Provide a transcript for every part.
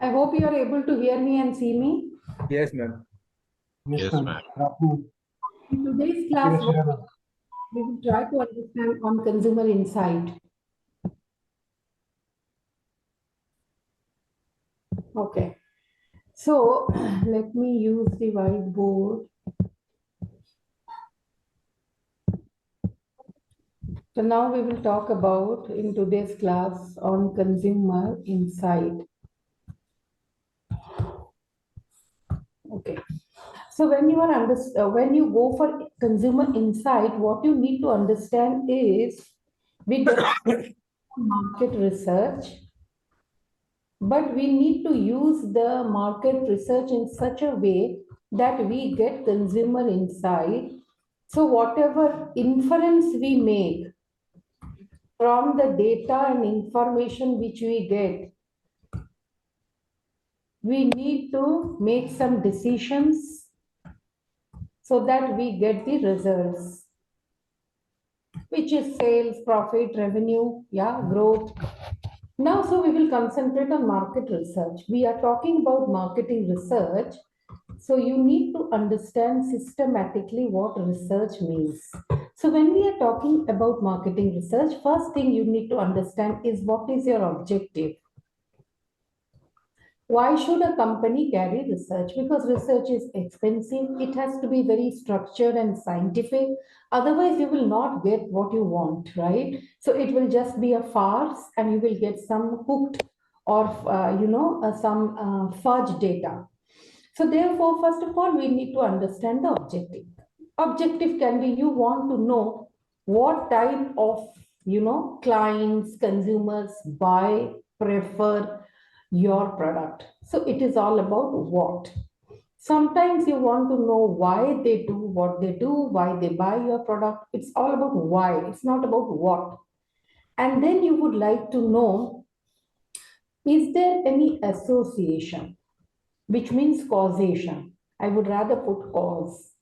I hope you are able to hear me and see me. Yes, ma'am. Yes, ma'am. In today's class, we will try to understand on consumer insight. Okay. So let me use the whiteboard. So now we will talk about in today's class on consumer insight. Okay. So when you are when you go for consumer insight, what you need to understand is we get market research, but we need to use the market research in such a way that we get consumer insight. So whatever inference we make from the data and information which we get, we need to make some decisions so that we get the results, which is sales, profit, revenue, yeah, growth. Now, so we will concentrate on market research. We are talking about marketing research. So you need to understand systematically what research means. So when we are talking about marketing research, first thing you need to understand is what is your objective. Why should a company carry research? Because research is expensive. It has to be very structured and scientific. Otherwise, you will not get what you want, right? So it will just be a farce and you will get some cooked or, some fudge data. So therefore, first of all, we need to understand the objective. Objective can be you want to know what type of, clients, consumers buy, prefer your product. So it is all about what. Sometimes you want to know why they do what they do, why they buy your product. It's all about why. It's not about what. And then you would like to know, is there any association, which means causation. I would rather put cause.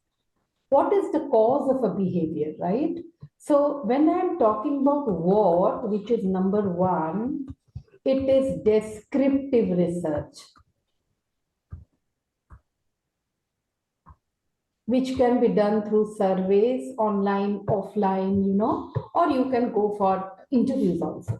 What is the cause of a behavior, right? So when I'm talking about what, which is number one, it is descriptive research, which can be done through surveys, online, offline, or you can go for interviews also.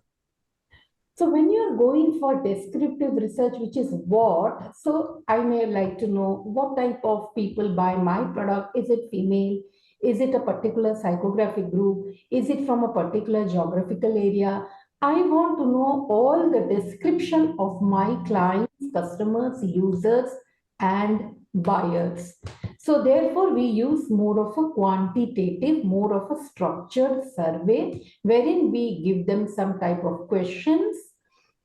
So when you're going for descriptive research, which is what, so I may like to know what type of people buy my product. Is it female? Is it a particular psychographic group? Is it from a particular geographical area? I want to know all the description of my clients, customers, users, and buyers. So therefore, we use more of a quantitative, more of a structured survey, wherein we give them some type of questions.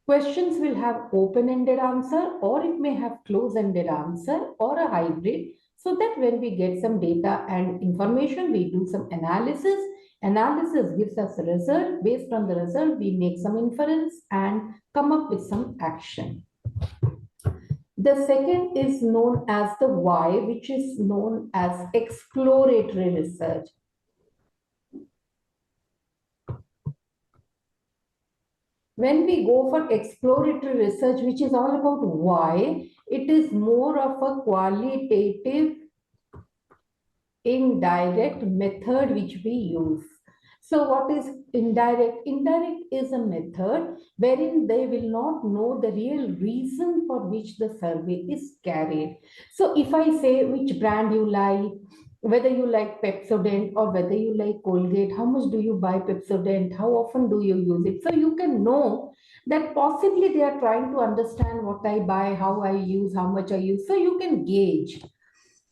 Questions will have open-ended answer, or it may have close-ended answer, or a hybrid, so that when we get some data and information, we do some analysis. Analysis gives us a result. Based on the result, we make some inference and come up with some action. The second is known as the why, which is known as exploratory research. When we go for exploratory research, which is all about why, it is more of a qualitative, indirect method which we use. So what is indirect? Indirect is a method wherein they will not know the real reason for which the survey is carried. So if I say which brand you like, whether you like Pepsodent or whether you like Colgate, how much do you buy Pepsodent, how often do you use it? So you can know that possibly they are trying to understand what I buy, how I use, how much I use. So you can gauge.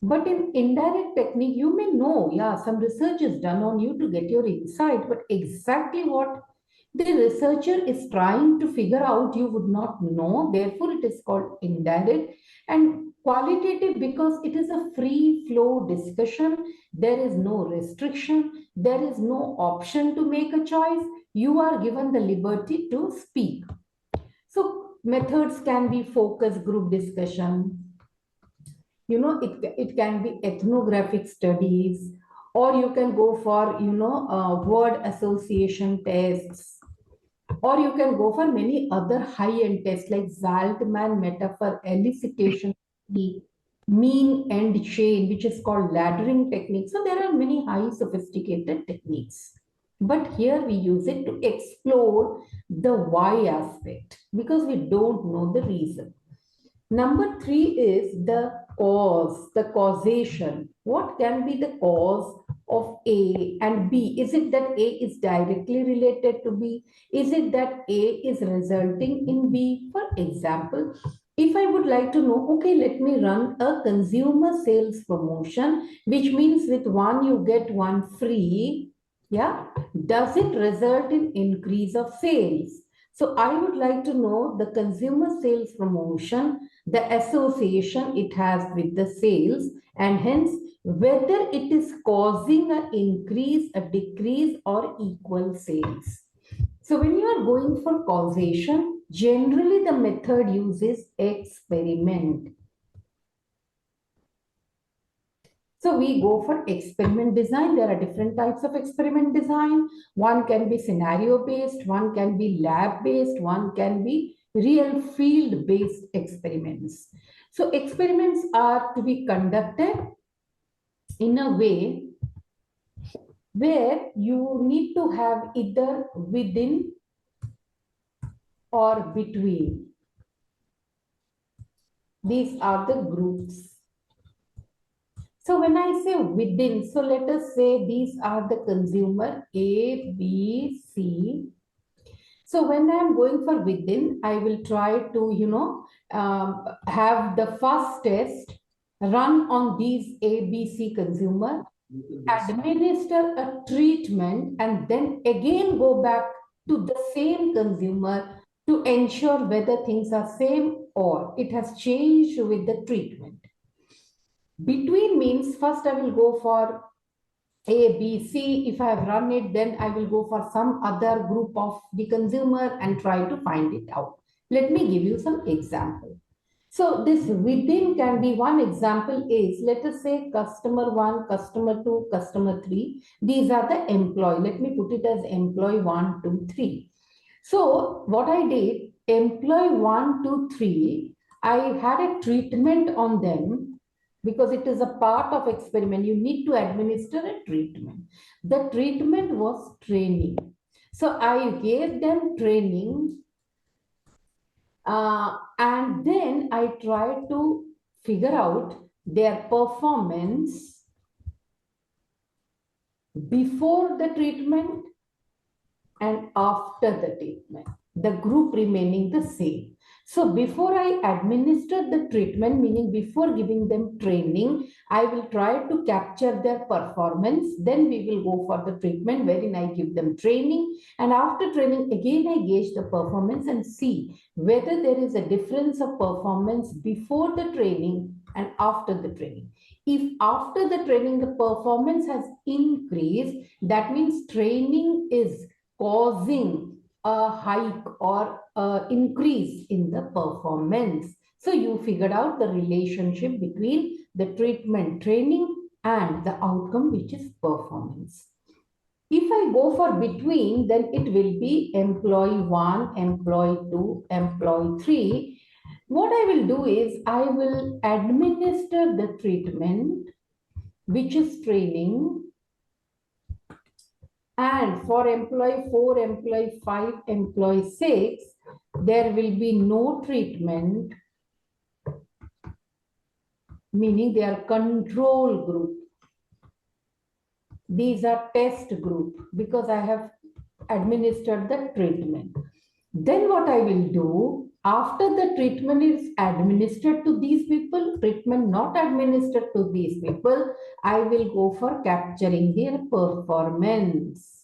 But in indirect technique, you may know, yeah, some research is done on you to get your insight, but exactly what the researcher is trying to figure out, you would not know. Therefore, it is called indirect. And qualitative because it is a free flow discussion. There is no restriction. There is no option to make a choice. You are given the liberty to speak. So methods can be focus group discussion. It can be ethnographic studies, or you can go for, word association tests. Or you can go for many other high-end tests like Zaltman metaphor, elicitation technique, mean end chain, which is called laddering technique. So there are many high sophisticated techniques. But here we use it to explore the why aspect because we don't know the reason. Number three is the cause, the causation. What can be the cause of A and B? Is it that A is directly related to B? Is it that A is resulting in B? For example, if I would like to know, okay, let me run a consumer sales promotion, which means with one you get one free. Yeah. Does it result in increase of sales? So I would like to know the consumer sales promotion, the association it has with the sales, and hence whether it is causing an increase, a decrease, or equal sales. So when you are going for causation, generally the method uses experiment. So we go for experiment design. There are different types of experiment design. One can be scenario based, one can be lab based, one can be real field based experiments. So experiments are to be conducted in a way where you need to have either within or between. These are the groups. So when I say within, so let us say these are the consumer A, B, C. So when I'm going for within, I will try to, have the first test run on these A, B, C consumer, administer a treatment, and then again go back to the same consumer to ensure whether things are same or it has changed with the treatment. Between means first I will go for A, B, C. If I have run it, then I will go for some other group of the consumer and try to find it out. Let me give you some example. So this within can be, one example is, let us say customer one, customer two, customer three. These are the employee. Let me put it as employee one, two, three. So what I did, employee one, two, three, I had a treatment on them because it is a part of experiment. You need to administer a treatment. The treatment was training. So I gave them training and then I tried to figure out their performance before the treatment and after the treatment, the group remaining the same. So before I administer the treatment, meaning before giving them training, I will try to capture their performance. Then we will go for the treatment wherein I give them training. And after training, again, I gauge the performance and see whether there is a difference of performance before the training and after the training. If after the training, the performance has increased, that means training is causing a hike or increase in the performance. So you figured out the relationship between the treatment training and the outcome, which is performance. If I go for between, then it will be employee one, employee two, employee three. What I will do is I will administer the treatment, which is training, and for employee 4, employee 5, employee 6, there will be no treatment, meaning they are control group. These are test group because I have administered the treatment. Then what I will do, after the treatment is administered to these people, treatment not administered to these people, I will go for capturing their performance.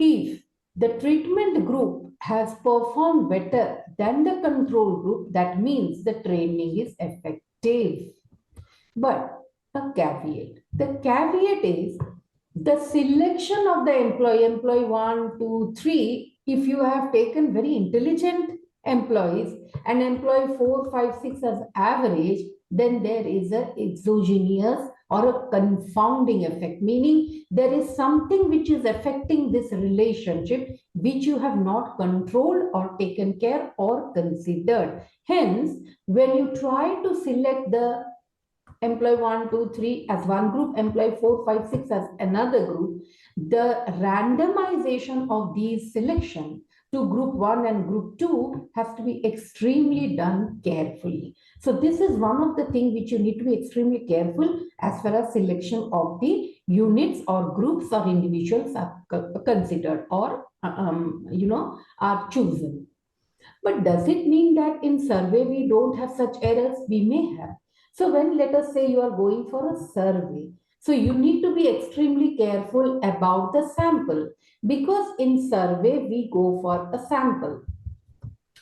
If the treatment group has performed better than the control group, that means the training is effective. But a caveat. The caveat is the selection of the employee 1, 2, 3, if you have taken very intelligent employees and employee 4, 5, 6 as average, then there is a exogenous or a confounding effect, meaning there is something which is affecting this relationship which you have not controlled or taken care or considered. Hence, when you try to select the employee 1, 2, 3 as one group, employee 4, 5, 6 as another group, the randomization of these selection to group 1 and group 2 has to be extremely done carefully. So this is one of the things which you need to be extremely careful as far as selection of the units or groups or individuals are considered or are chosen. But does it mean that in survey we don't have such errors? We may have. So when, let us say, you are going for a survey, so you need to be extremely careful about the sample, because in survey we go for a sample.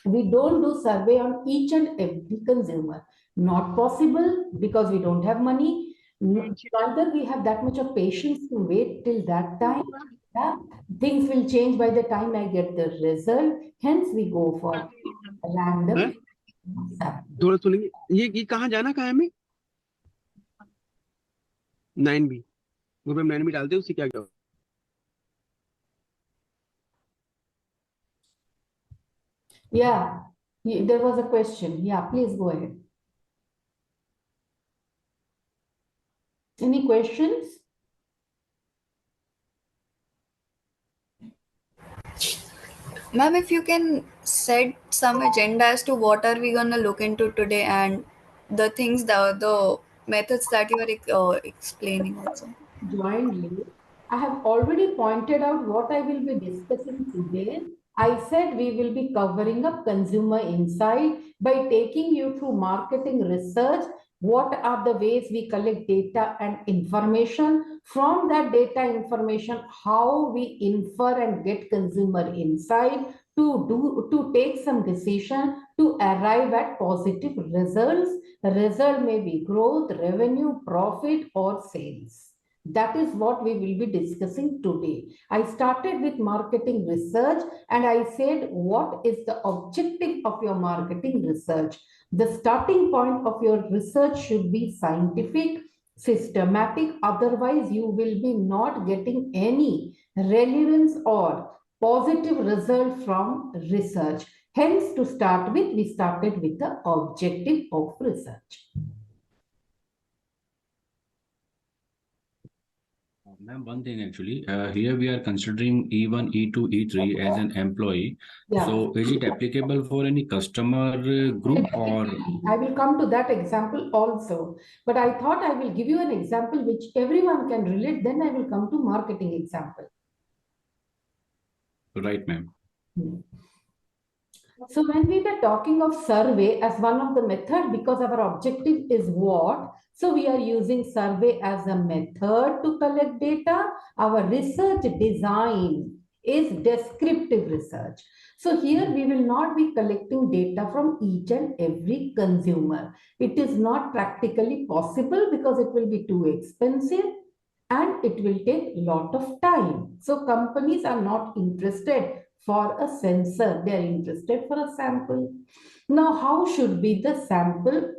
We don't do survey on each and every consumer. Not possible, because we don't have money. Neither we have that much of patience to wait till that time. Yeah, things will change by the time I get the result. Hence, we go for random sample. थोड़ा सुनिए, ये कहाँ जाना, कहाँ है हमें? 9B, वो हम 9B डालते हैं, उससे क्या क्या? Yeah, there was a question. Yeah, please go ahead. Any questions? Ma'am, if you can set some agenda as to what are we gonna look into today and the things, the methods that you are explaining also. Jointly, I have already pointed out what I will be discussing today. I said we will be covering up consumer insight by taking you through marketing research. What are the ways we collect data and information? From that data information, how we infer and get consumer insight to take some decision to arrive at positive results. The result may be growth, revenue, profit, or sales. That is what we will be discussing today. I started with marketing research and I said, what is the objective of your marketing research? The starting point of your research should be scientific, systematic. Otherwise, you will be not getting any relevance or positive result from research. Hence, to start with, we started with the objective of research. Ma'am, one thing actually, here we are considering E1, E2, E3 as an employee. Yeah. So is it applicable for any customer group or? I will come to that example also, but I thought I will give you an example which everyone can relate. Then I will come to marketing example. Right, ma'am. So when we were talking of survey as one of the method, because our objective is what? So we are using survey as a method to collect data. Our research design is descriptive research. So here we will not be collecting data from each and every consumer. It is not practically possible because it will be too expensive and it will take a lot of time. So companies are not interested for a sensor, they are interested for a sample. Now, how should be the sample,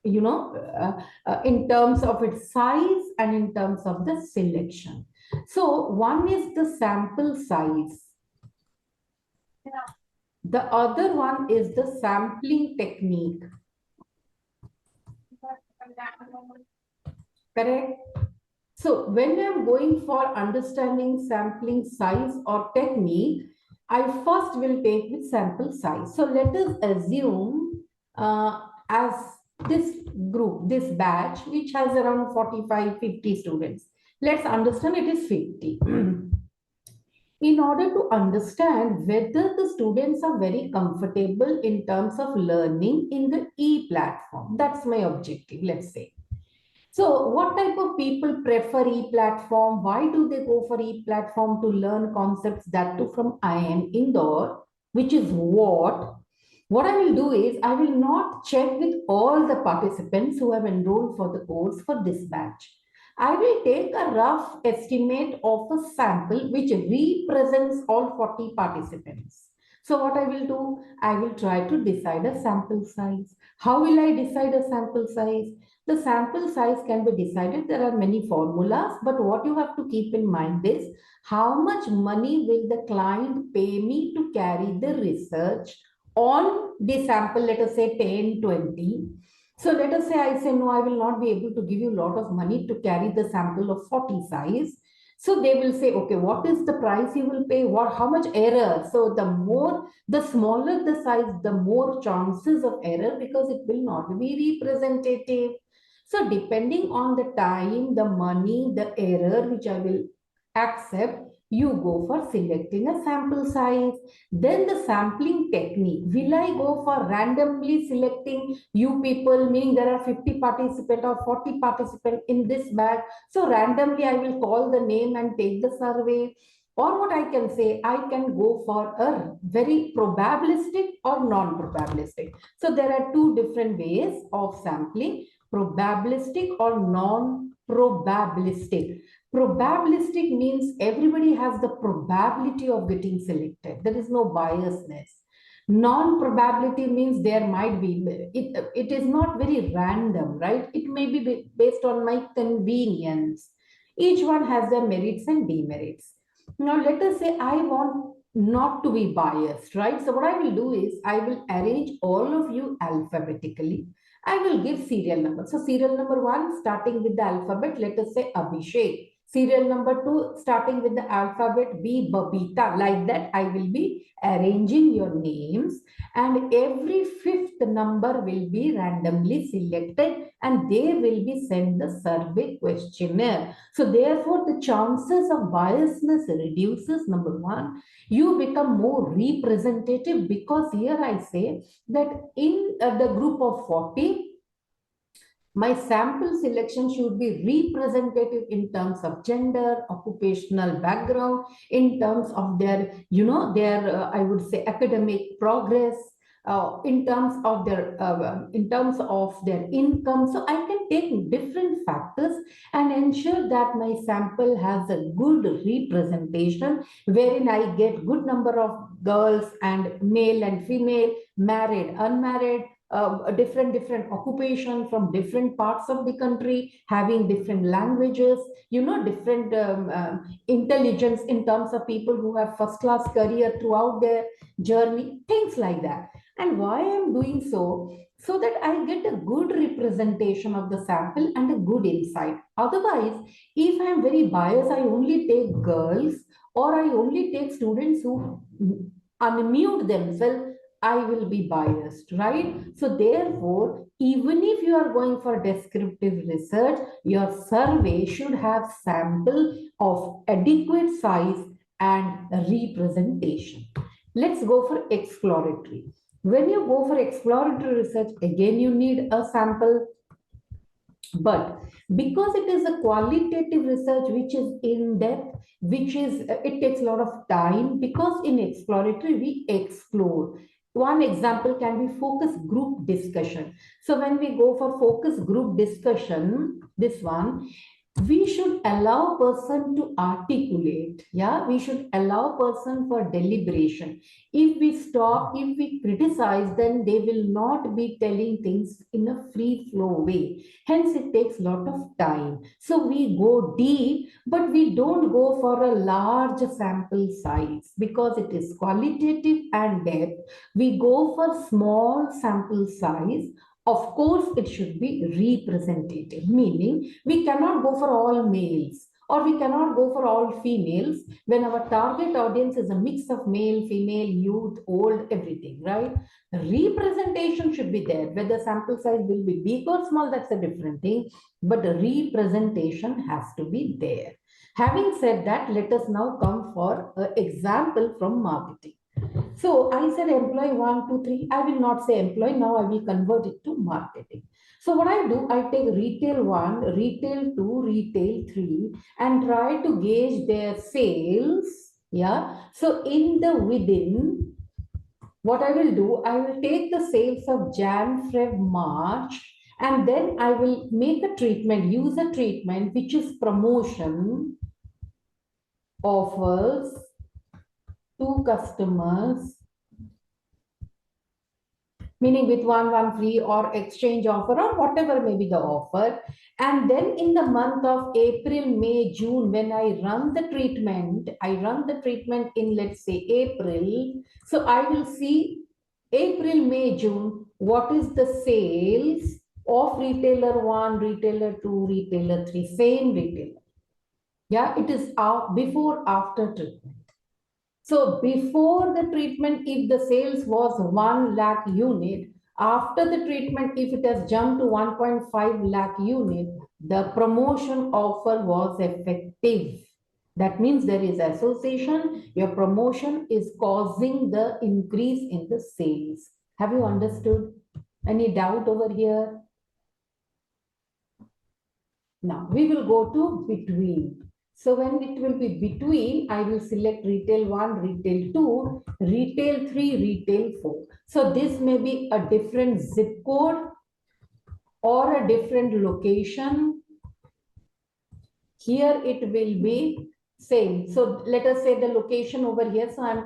in terms of its size and in terms of the selection? So one is the sample size. The other one is the sampling technique. Correct? So when I'm going for understanding sampling size or technique, I first will take with sample size. So let us assume as this group, this batch, which has around 45, 50 students. Let's understand it is 50. In order to understand whether the students are very comfortable in terms of learning in the e-platform, that's my objective, let's say. So what type of people prefer e-platform? Why do they go for e-platform? To learn concepts, that too from IIM Indore, which is what I will do is, I will not check with all the participants who have enrolled for the course for this batch. I will take a rough estimate of a sample which represents all 40 participants. So what I will do, I will try to decide a sample size. How will I decide a sample size? The sample size can be decided. There are many formulas, but what you have to keep in mind is how much money will the client pay me to carry the research on the sample, let us say 10, 20. So let us say I say, no, I will not be able to give you a lot of money to carry the sample of 40 size. So they will say, okay, what is the price you will pay? What, how much error? So the smaller the size, the more chances of error because it will not be representative. So depending on the time, the money, the error which I will accept, you go for selecting a sample size. Then the sampling technique. Will I go for randomly selecting you people, meaning there are 50 participants or 40 participants in this batch? So randomly I will call the name and take the survey. Or what I can say, I can go for a very probabilistic or non-probabilistic. So there are two different ways of sampling, probabilistic or non-probabilistic. Probabilistic means everybody has the probability of getting selected. There is no biasness. Non-probability means there might be, it is not very random, right? It may be based on my convenience. Each one has their merits and demerits. Now, let us say I want not to be biased, right? So what I will do is I will arrange all of you alphabetically. I will give serial number. So serial number 1 starting with the alphabet, let us say Abhishek. Serial number 2 starting with the alphabet B, Babita. Like that, I will be arranging your names, and every fifth number will be randomly selected and they will be sent the survey questionnaire. So therefore, the chances of biasness reduces. Number 1, you become more representative because here I say that in the group of 40, my sample selection should be representative in terms of gender, occupational background, in terms of their, I would say, academic progress, in terms of their income. So I can take different factors and ensure that my sample has a good representation, wherein I get good number of girls and male and female, married, unmarried, different occupation from different parts of the country, having different languages, different intelligence in terms of people who have first class career throughout their journey, things like that. And why I'm doing so? So that I get a good representation of the sample and a good insight. Otherwise, if I'm very biased, I only take girls or I only take students who unmute themselves, I will be biased, right? So therefore, even if you are going for descriptive research, your survey should have sample of adequate size and representation. Let's go for exploratory. When you go for exploratory research, again, you need a sample. But because it is a qualitative research which is in depth, it takes a lot of time, because in exploratory we explore. One example can be focus group discussion. So when we go for focus group discussion, this one, we should allow person to articulate. Yeah, we should allow person for deliberation. If we stop, if we criticize, then they will not be telling things in a free flow way. Hence, it takes a lot of time. So we go deep, but we don't go for a large sample size because it is qualitative and depth. We go for small sample size. Of course, it should be representative, meaning we cannot go for all males or we cannot go for all females when our target audience is a mix of male, female, youth, old, everything, right? The representation should be there. Whether sample size will be big or small, that's a different thing, but the representation has to be there. Having said that, let us now come for an example from marketing. So I said employee 1, 2, 3. I will not say employee. Now I will convert it to marketing. So what I do, I take retail 1, retail 2, retail 3 and try to gauge their sales. Yeah. So in the within, what I will do, I will take the sales of Jan, Feb, March, and then I will make a treatment, use a treatment which is promotion, offers to customers meaning with one free or exchange offer or whatever may be the offer. And then in the month of April, May, June, when I run the treatment, in, let's say, April. So I will see April, May, June, what is the sales of retailer 1, retailer 2, retailer 3, same retailer. Yeah, it is before, after treatment. So before the treatment, if the sales was 1 lakh unit, after the treatment, if it has jumped to 1.5 lakh unit, the promotion offer was effective. That means there is association. Your promotion is causing the increase in the sales. Have you understood? Any doubt over here? Now we will go to between. So when it will be between, I will select retail 1, retail 2, retail 3, retail 4. So this may be a different zip code or a different location. Here it will be same. So let us say the location over here. So I'm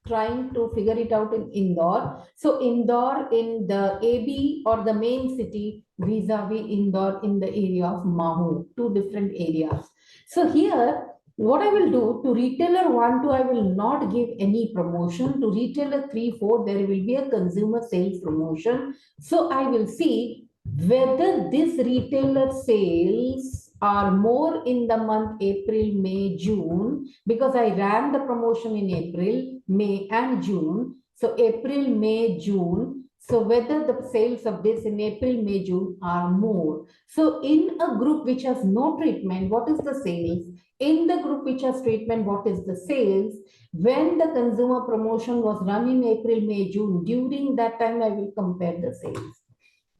trying to figure it out in Indore. So Indore in the AB or the main city vis-a-vis Indore in the area of Mahu, two different areas. So here, what I will do to retailer 1, 2, I will not give any promotion. To retailer 3, 4, there will be a consumer sales promotion. So I will see whether this retailer sales are more in the month April, May, June, because I ran the promotion in April, May and June. So April, May, June. So whether the sales of this in April, May, June are more. So in a group which has no treatment, what is the sales? In the group which has treatment, what is the sales? When the consumer promotion was run in April, May, June, during that time I will compare the sales.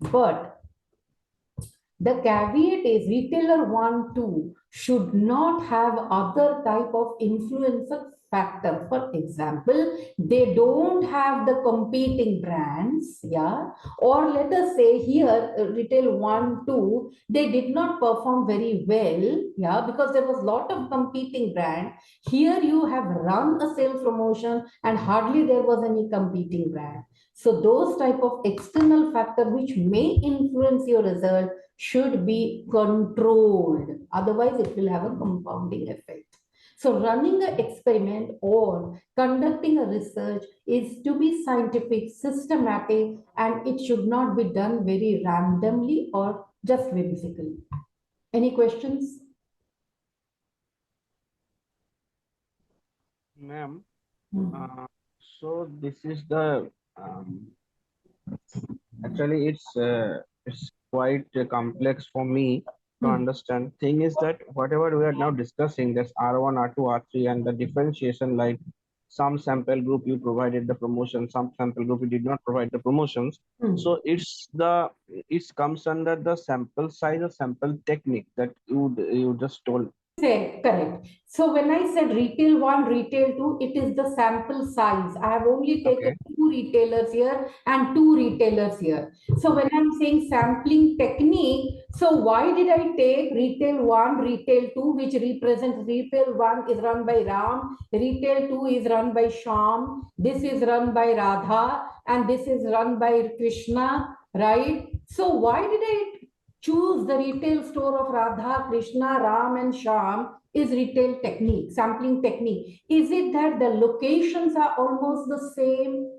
But the caveat is retailer 1, 2 should not have other type of influencer factor. For example, they don't have the competing brands, yeah, or let us say here retail 1, 2, they did not perform very well, yeah, because there was a lot of competing brand. Here you have run a sales promotion and hardly there was any competing brand. So those type of external factor which may influence your result should be controlled. Otherwise, it will have a compounding effect. So running an experiment or conducting a research is to be scientific, systematic, and it should not be done very randomly or just whimsically. Any questions? Ma'am, so this is the actually it's quite complex for me to understand. Thing is that whatever we are now discussing, that's R1, R2, R3, and the differentiation, like some sample group you provided the promotion, some sample group you did not provide the promotions. So it comes under the sample size or sample technique that you just told. Correct. So when I said retail 1, retail 2, it is the sample size. I have only taken 2 retailers here and 2 retailers here. So when I'm saying sampling technique, so why did I take retail 1, retail 2, which represents retail 1 is run by Ram, retail 2 is run by Sham, this is run by Radha, and this is run by Krishna, right? So why did I choose the retail store of Radha, Krishna, Ram, and Sham is retail technique, sampling technique. Is it that the locations are almost the same?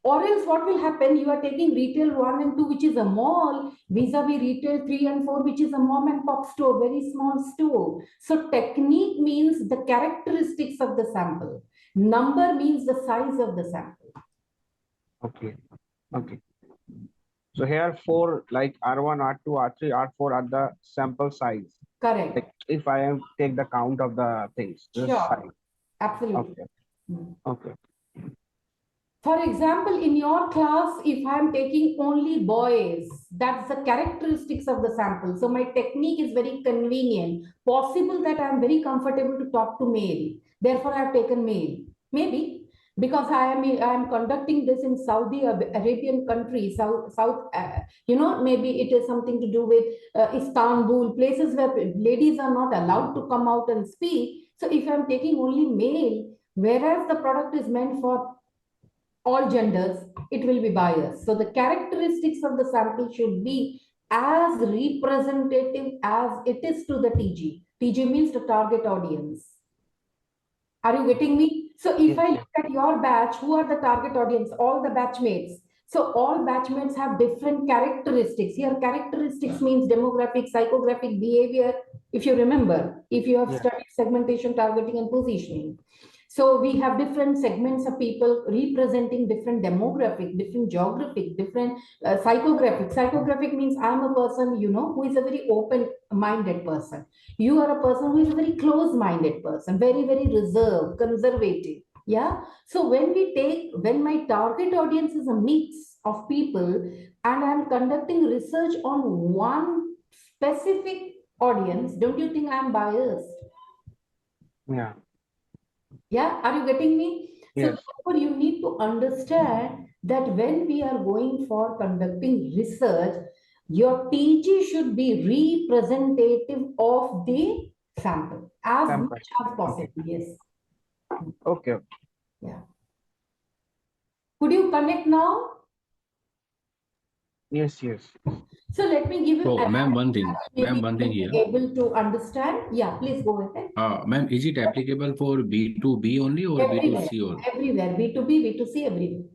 Or else what will happen? You are taking retail 1 and 2, which is a mall, vis-a-vis retail 3 and 4, which is a mom and pop store, very small store. So technique means the characteristics of the sample. Number means the size of the sample. Okay. Okay. So here 4 like R1, R2, R3, R4 are the sample size. Correct. Like if I am take the count of the things. Sure. Size. Absolutely. Okay. Okay. For example, in your class, if I'm taking only boys, that's the characteristics of the sample. So my technique is very convenient. Possible that I'm very comfortable to talk to male. Therefore, I've taken male. Maybe because I am conducting this in Saudi Arabian country, maybe it is something to do with Istanbul, places where ladies are not allowed to come out and speak. So if I'm taking only male, whereas the product is meant for all genders, it will be biased. So the characteristics of the sample should be as representative as it is to the TG. TG means the target audience. Are you getting me? So if Yes, I yes. look at your batch, who are the target audience? All the batchmates. So all batchmates have different characteristics. Here, characteristics means demographic, psychographic behavior. If you remember, if you have Yeah. studied segmentation, targeting, and positioning. So we have different segments of people representing different demographic, different geographic, different psychographic. Psychographic means I'm a person, who is a very open-minded person. You are a person who is a very close-minded person, very, very reserved, conservative. Yeah. So when my target audience is a mix of people and I'm conducting research on one specific audience, don't you think I'm biased? Yeah. Yeah, are you getting me? So Yes. therefore, you need to understand that when we are going for conducting research, your TG should be representative of the sample as Sample. much as possible. Yes. Okay. Yeah. Could you connect now? Yes, yes. So let me give you So, ma'am, one another thing, maybe ma'am, one you thing will here. be able to understand. Yeah, please go ahead. Ma'am, is it applicable for B2B only or Everywhere, B2C or? everywhere, B2B, B2C, everywhere.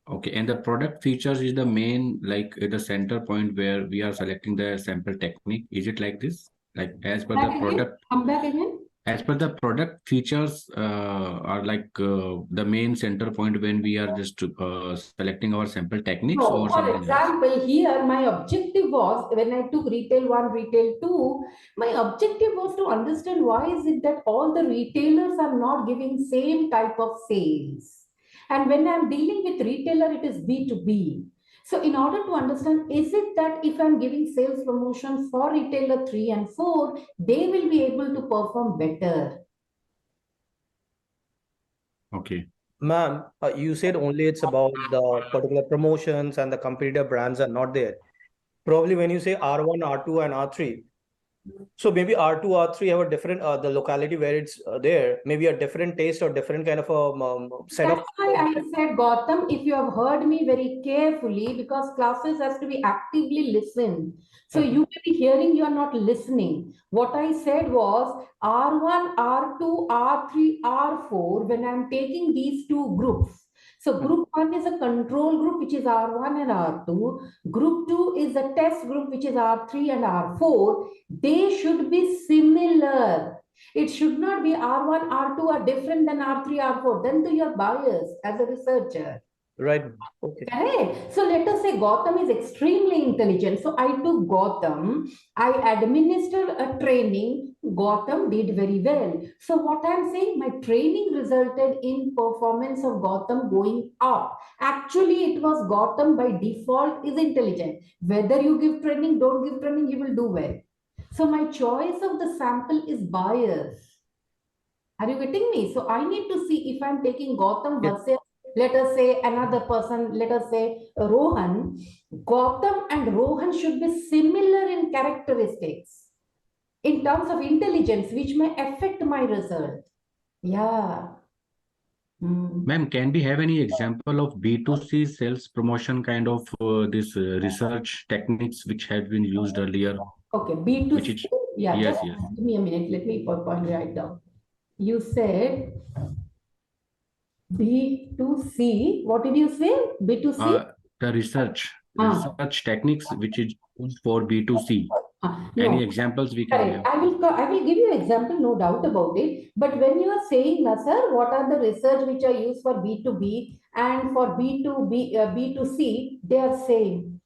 Okay, and the product features is the main, like the center point where we are selecting the sample technique. Is it like this? Like as per the Back again, product, come back again. as per the product features are like the main center point when we are just selecting our sample techniques No, or for something else? example, here my objective was when I took retail one, retail two, my objective was to understand why is it that all the retailers are not giving same type of sales. And when I'm dealing with retailer, it is B2B. So in order to understand, is it that if I'm giving sales promotion for retailer 3 and 4, they will be able to perform better? Okay. Ma'am, you said only it's about the particular promotions and the competitor brands are not there. Probably when you say R1, R2, and R3, so maybe R2, R3 have a different, the locality where it's there, maybe a different taste or different kind of a set of. That's why I said, Gautam, if you have heard me very carefully, because classes has to be actively listened. So you may be hearing, you are not listening. What I said was R1, R2, R3, R4, when I'm taking these two groups. So group 1 is a control group, which is R1 and R2. Group 2 is a test group, which is R3 and R4. They should be similar. It should not be R1, R2 are different than R3, R4. Then you are biased as a researcher. Right. Okay. Correct. So let us say Gautam is extremely intelligent. So I took Gautam, I administered a training. Gautam did very well. So what I'm saying, my training resulted in performance of Gautam going up. Actually, it was Gautam by default is intelligent. Whether you give training, don't give training, you will do well. So my choice of the sample is biased. Are you getting me? So I need to see if I'm taking Gautam Yes. versus, let us say, another person, let us say Rohan. Gautam and Rohan should be similar in characteristics in terms of intelligence, which may affect my result. Yeah. Ma'am, can we have any example of B2C sales promotion kind of this research techniques which had been used earlier? Okay, Which B2C. is, Yeah, yes, just yes. give me a minute. Let me point right down. You said B2C. What did you say? B2C? The research techniques which is used for B2C. No. Any examples we can Correct. have? I will give you an example, no doubt about it. But when you are saying, na sir, what are the research which are used for B2B and for B2B, B2C, they are same.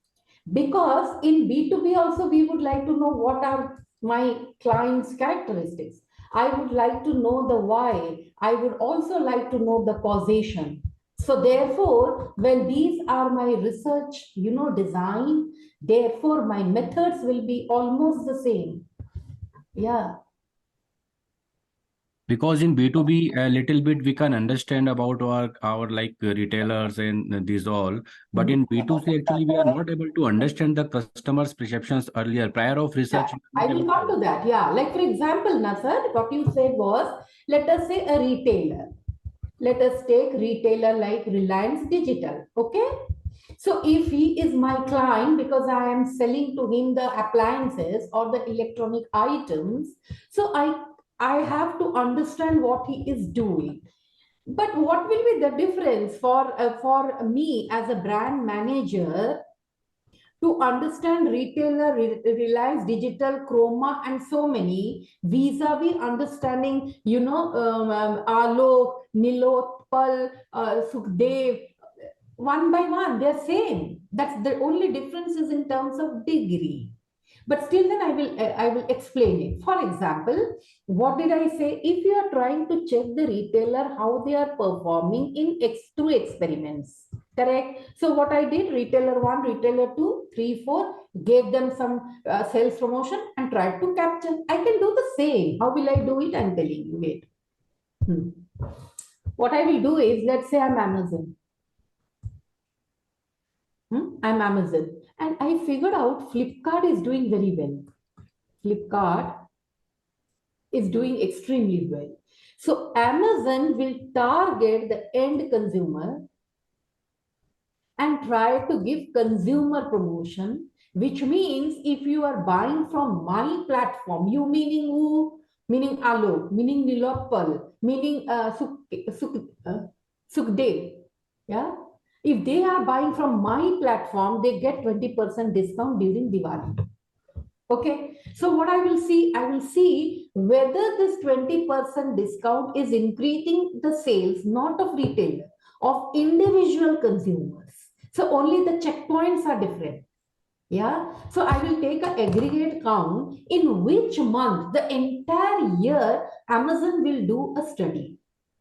Because in B2B also we would like to know what are my client's characteristics. I would like to know the why. I would also like to know the causation. So therefore, when these are my research, design, therefore my methods will be almost the same. Yeah. Because in B2B, a little bit we can understand about our like retailers and these all. But in B2C, actually, we are not able to understand the customers' perceptions earlier. Prior of research, Yeah, we I are not will able come to that. Yeah. Like for example, Nasar, what you said was, let us say a retailer. Let us take retailer like Reliance Digital. Okay. So if he is my client because I am selling to him the appliances or the electronic items, so I have to understand what he is doing. But what will be the difference for me as a brand manager to understand retailer, Reliance Digital, Chroma, and so many, vis-a-vis understanding, Alok, Nilotpal, Sukhdev, one by one, they're same. That's the only difference is in terms of degree. But still then I will explain it. For example, what did I say? If you are trying to check the retailer, how they are performing through experiments, correct? So what I did, retailer 1, retailer 2, 3, 4, gave them some sales promotion and tried to capture. I can do the same. How will I do it? I'm telling you, wait. What I will do is, let's say I'm Amazon. I'm Amazon. And I figured out Flipkart is doing very well. Flipkart is doing extremely well. So Amazon will target the end consumer and try to give consumer promotion, which means if you are buying from my platform, you meaning who? Meaning Alok, meaning Nilotpal, meaning Sukhdev. Yeah. If they are buying from my platform, they get 20% discount during Diwali. Okay, so what I will see whether this 20% discount is increasing the sales, not of retailer, of individual consumers. So only the checkpoints are different. Yeah, so I will take an aggregate count in which month the entire year Amazon will do a study.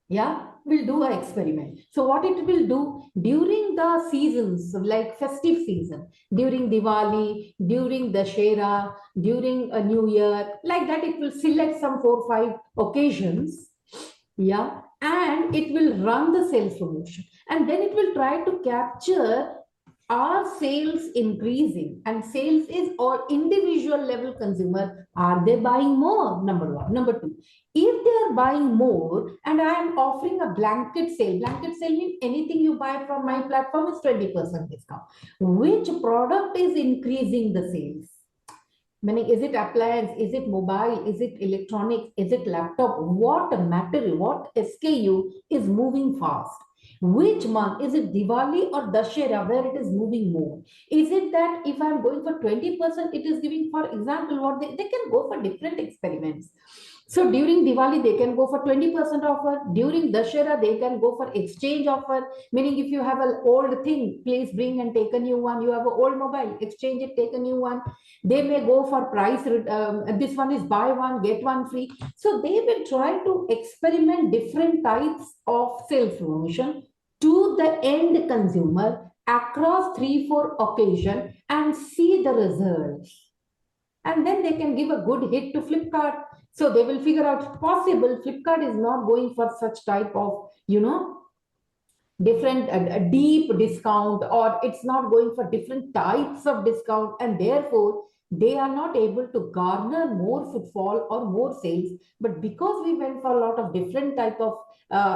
Yeah, will do an experiment. So what it will do during the seasons, like festive season, during Diwali, during Dashera, during a new year, like that, it will select some 4-5 occasions. Yeah, and it will run the sales promotion, and then it will try to capture, are sales increasing, and sales is all individual level consumer, are they buying more? Number one. Number two, if they are buying more and I am offering a blanket sale means anything you buy from my platform is 20% discount, which product is increasing the sales? Meaning, is it appliance, is it mobile, is it electronics, is it laptop? What material, what SKU is moving fast? Which month? Is it Diwali or Dashera where it is moving more? Is it that if I'm going for 20%, it is giving, for example, what they can go for different experiments. So during Diwali, they can go for 20% offer. During Dashera, they can go for exchange offer. Meaning, if you have an old thing, please bring and take a new one. You have an old mobile, exchange it, take a new one. They may go for price. This one is buy one, get one free. So they will try to experiment different types of sales promotion to the end consumer across 3-4 occasions and see the results. And then they can give a good hit to Flipkart. So they will figure out possible Flipkart is not going for such type of, different deep discount, or it's not going for different types of discount, and therefore they are not able to garner more footfall or more sales. But because we went for a lot of different type of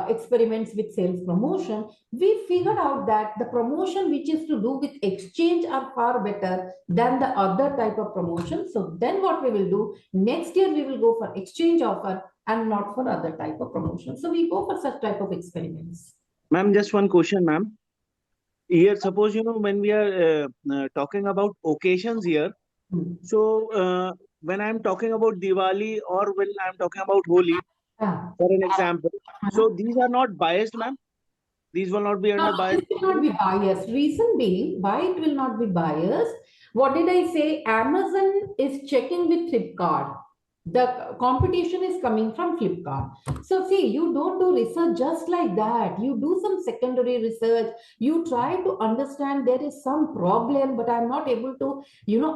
experiments with sales promotion, we figured out that the promotion which is to do with exchange are far better than the other type of promotion. So then what we will do, next year we will go for exchange offer and not for other type of promotion. So we go for such type of experiments. Ma'am, just one question, ma'am. Here, suppose, when we are talking about occasions here, so when I'm talking about Diwali or when I'm talking about Holi, for an example, so these are not biased, ma'am? These will not be under biased? It will not be biased. Reason being, why it will not be biased? What did I say? Amazon is checking with Flipkart. The competition is coming from Flipkart. So see, you don't do research just like that. You do some secondary research. You try to understand there is some problem, but I'm not able to,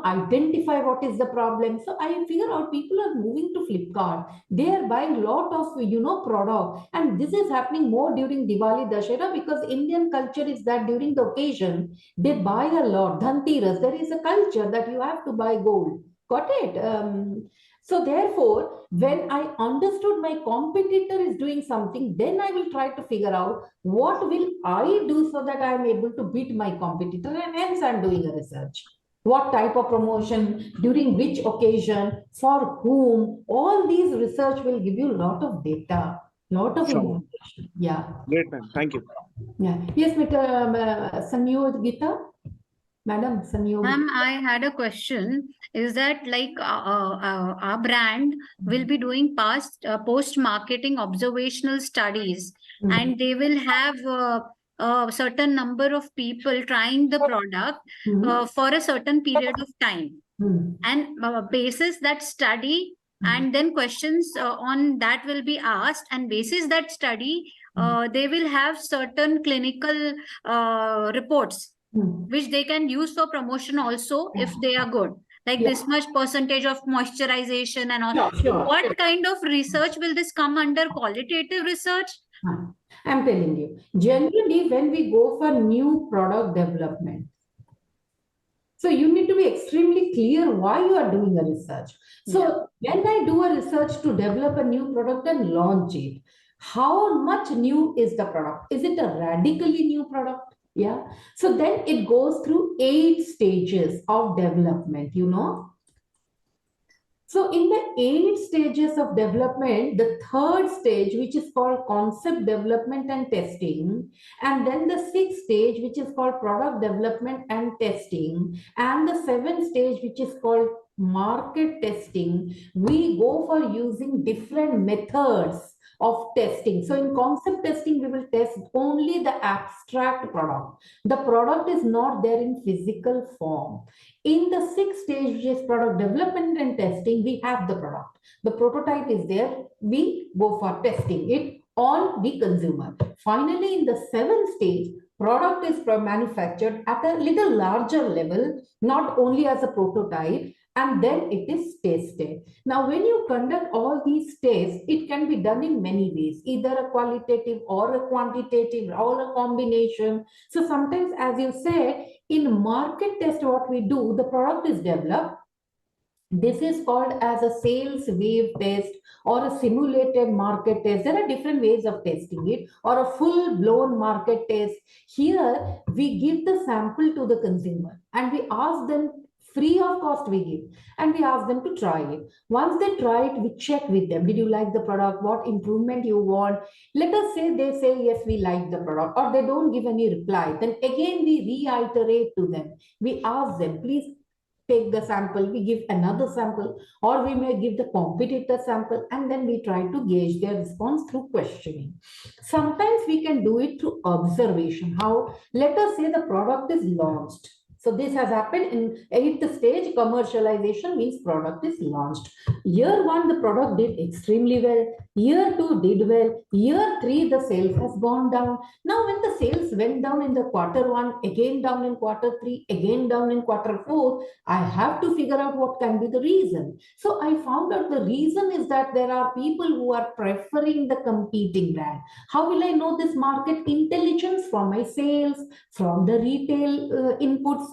identify what is the problem. So I figure out people are moving to Flipkart. They are buying a lot of, product. And this is happening more during Diwali, Dashera, because Indian culture is that during the occasion, they buy a lot. Dhanteras, there is a culture that you have to buy gold. Got it? So therefore, when I understood my competitor is doing something, then I will try to figure out what will I do so that I am able to beat my competitor, and hence I'm doing a research. What type of promotion, during which occasion, for whom, all these research will give you a lot of data, lot of Sure. information. Yeah. Great, ma'am. Thank you. Yeah. Yes, Mr. Sanyod Gita? Madam Sanyod. Ma'am, I had a question. Is that like our brand will be doing post-marketing observational studies, Mhm. and they will have a certain number of people trying the product Mhm. for a certain period of time, Mhm. and basis that study, and then questions on that will be asked, and basis that study, they will have certain clinical reports Mhm. which they can use for promotion also if they are good, like Yeah. this much percentage of moisturization and all. Sure, So sure. what kind of research will this come under? Qualitative research? I'm telling you, generally, when we go for new product development, so you need to be extremely clear why you are doing a research. So when I do a research to develop a new product and launch it, how much new is the product? Is it a radically new product? Yeah. So then it goes through 8 stages of development, you know. So in the 8 stages of development, the third stage, which is called concept development and testing, and then the 6th stage, which is called product development and testing, and the 7th stage, which is called market testing, we go for using different methods of testing. So in concept testing, we will test only the abstract product. The product is not there in physical form. In the 6th stage, which is product development and testing, we have the product. The prototype is there. We go for testing it on the consumer. Finally, in the 7th stage, product is manufactured at a little larger level, not only as a prototype, and then it is tested. Now, when you conduct all these tests, it can be done in many ways, either a qualitative or a quantitative or a combination. So sometimes, as you say, in market test, what we do, the product is developed. This is called as a sales wave test or a simulated market test. There are different ways of testing it, or a full blown market test. Here, we give the sample to the consumer and we ask them, free of cost we give, and we ask them to try it. Once they try it, we check with them. Did you like the product? What improvement you want? Let us say they say, yes, we like the product, or they don't give any reply. Then again, we reiterate to them. We ask them, please take the sample, we give another sample, or we may give the competitor sample, and then we try to gauge their response through questioning. Sometimes we can do it through observation. How? Let us say the product is launched. So this has happened in 8th stage, commercialization means product is launched. Year 1, the product did extremely well. Year 2 did well. Year 3, the sales has gone down. Now, when the sales went down in the quarter 1, again down in quarter 3, again down in quarter 4, I have to figure out what can be the reason. So I found out the reason is that there are people who are preferring the competing brand. How will I know this? Market intelligence from my sales, from the retail inputs.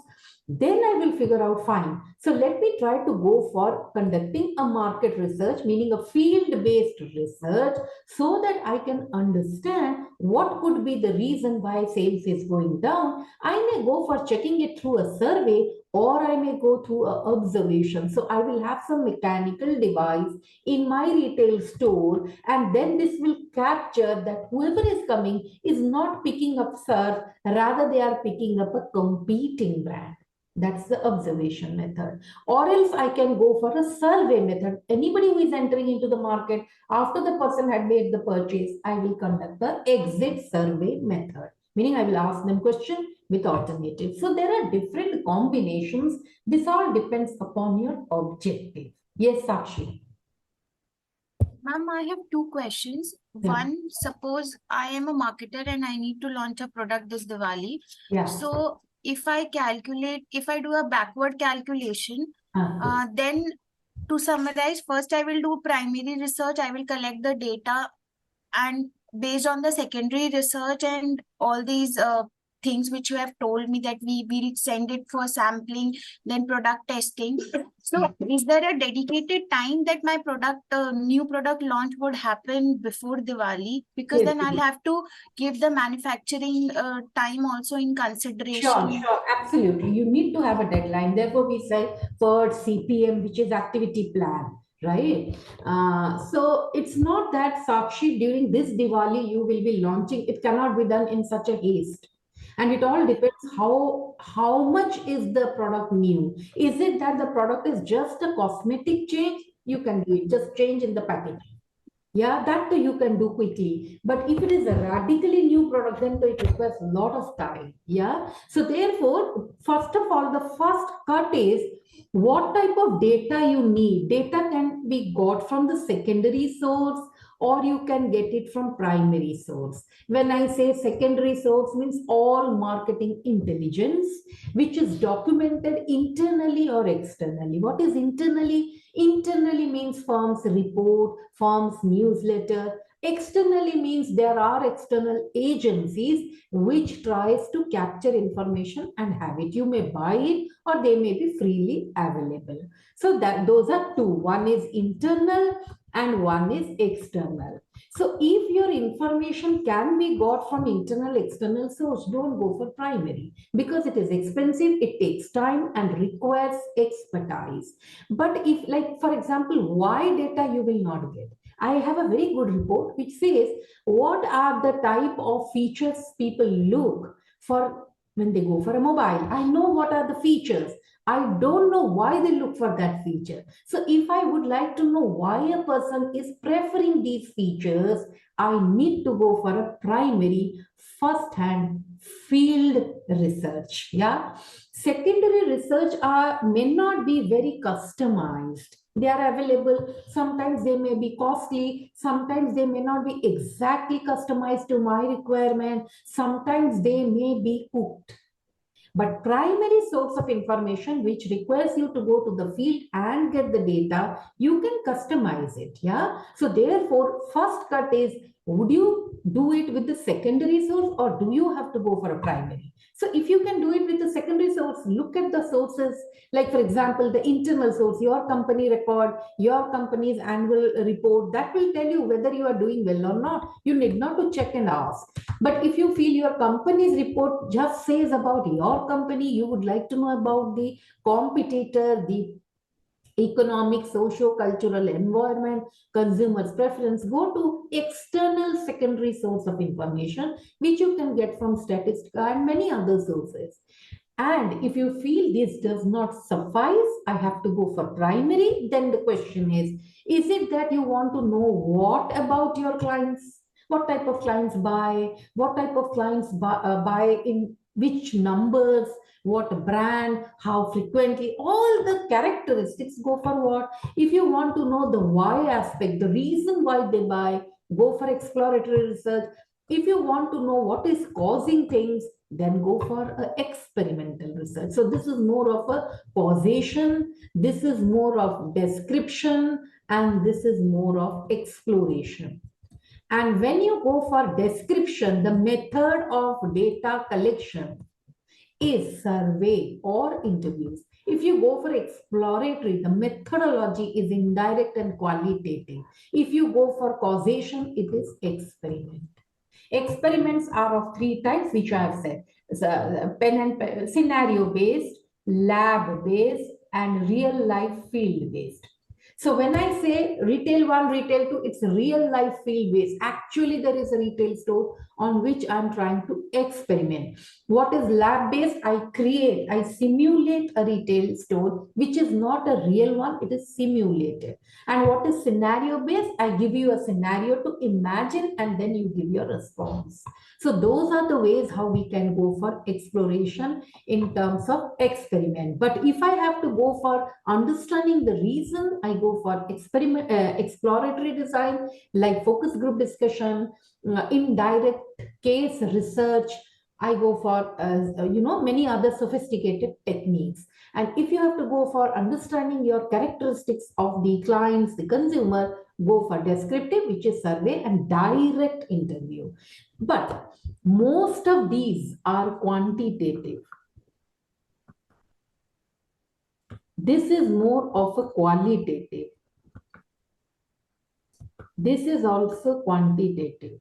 Then I will figure out, fine. So let me try to go for conducting a market research, meaning a field-based research, so that I can understand what could be the reason why sales is going down. I may go for checking it through a survey, or I may go through an observation. So I will have some mechanical device in my retail store, and then this will capture that whoever is coming is not picking up surf, rather they are picking up a competing brand. That's the observation method. Or else I can go for a survey method. Anybody who is entering into the market after the person had made the purchase, I will conduct the exit survey method, meaning I will ask them question with alternatives. So there are different combinations. This all depends upon your objective. Yes, Sakshi. Ma'am, I have two questions. Yeah. One, suppose I am a marketer and I need to launch a product this Diwali. Yeah. So if I do a backward calculation, then to summarize, first I will do primary research. I will collect the data, and based on the secondary research and all these things which you have told me that we will send it for sampling, then product testing. So is there a dedicated time that my new product launch would happen before Diwali? Because Yes, then I'll have to give the manufacturing time also in consideration. sure, absolutely. You need to have a deadline. Therefore, we say third CPM, which is activity plan, right? So it's not that Sakshi, during this Diwali, you will be launching. It cannot be done in such a haste. And it all depends how much is the product new. Is it that the product is just a cosmetic change? You can do it, just change in the packaging. Yeah, that you can do quickly. But if it is a radically new product, then it requires a lot of time. Yeah. So therefore, first of all, the first cut is what type of data you need. Data can be got from the secondary source, or you can get it from primary source. When I say secondary source, means all marketing intelligence, which is documented internally or externally. What is internally? Internally means firm's report, firm's newsletter. Externally means there are external agencies which tries to capture information and have it. You may buy it or they may be freely available. So that those are two. One is internal and one is external. So if your information can be got from internal, external source, don't go for primary because it is expensive, it takes time and requires expertise. But if, like, for example, why data you will not get. I have a very good report which says what are the type of features people look for when they go for a mobile. I know what are the features. I don't know why they look for that feature. So if I would like to know why a person is preferring these features, I need to go for a primary first-hand field research. Yeah. Secondary research may not be very customized. They are available. Sometimes they may be costly. Sometimes they may not be exactly customized to my requirement. Sometimes they may be cooked. But primary source of information, which requires you to go to the field and get the data, you can customize it. Yeah. So therefore, first cut is, would you do it with the secondary source or do you have to go for a primary? So if you can do it with the secondary source, look at the sources, like for example, the internal source, your company record, your company's annual report, that will tell you whether you are doing well or not. You need not to check and ask. But if you feel your company's report just says about your company, you would like to know about the competitor, the economic, socio-cultural environment, consumers' preference, go to external secondary source of information, which you can get from Statistica and many other sources. And if you feel this does not suffice, I have to go for primary, then the question is it that you want to know what about your clients? What type of clients buy? What type of clients buy in which numbers? What brand, how frequently, all the characteristics go for what. If you want to know the why aspect, the reason why they buy, go for exploratory research. If you want to know what is causing things, then go for experimental research. So this is more of a causation, this is more of description, and this is more of exploration. And when you go for description, the method of data collection is survey or interviews. If you go for exploratory, the methodology is indirect and qualitative. If you go for causation, it is experiment. Experiments are of three types, which I have said. Scenario based, lab based, and real life field based. So when I say retail 1, retail 2, it's real life field based. Actually, there is a retail store on which I'm trying to experiment. What is lab based? I simulate a retail store, which is not a real one, it is simulated. And what is scenario based? I give you a scenario to imagine and then you give your response. So those are the ways how we can go for exploration in terms of experiment. But if I have to go for understanding the reason, I go for exploratory design, like focus group discussion, indirect case research, I go for, many other sophisticated techniques. And if you have to go for understanding your characteristics of the clients, the consumer, go for descriptive, which is survey, and direct interview. But most of these are quantitative. This is more of a qualitative. This is also quantitative.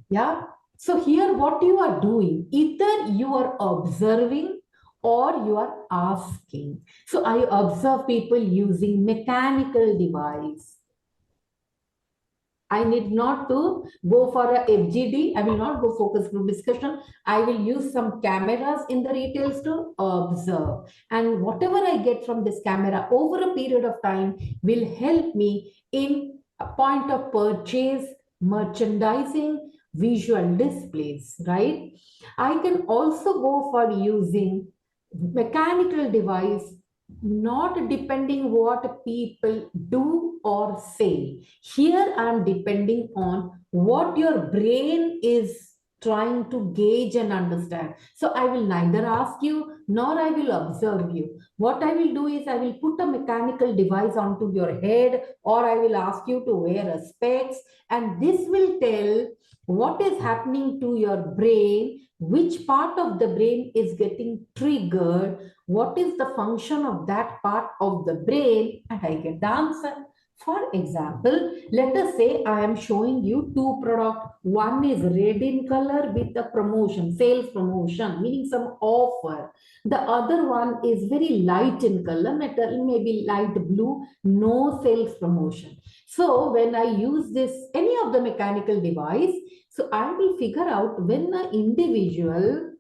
Yeah. So here what you are doing, either you are observing or you are asking. So I observe people using mechanical device. I need not to go for a FGD. I will not go focus group discussion. I will use some cameras in the retail store, observe. And whatever I get from this camera over a period of time will help me in a point of purchase, merchandising, visual displays, right? I can also go for using mechanical device, not depending what people do or say. Here I'm depending on what your brain is trying to gauge and understand. So I will neither ask you nor I will observe you. What I will do is I will put a mechanical device onto your head, or I will ask you to wear a specs, and this will tell what is happening to your brain, which part of the brain is getting triggered, what is the function of that part of the brain, and I get the answer. For example, let us say I am showing you two products. One is red in color with a promotion, sales promotion, meaning some offer. The other one is very light in color, maybe light blue, no sales promotion. So when I use this, any of the mechanical device, so I will figure out when an individual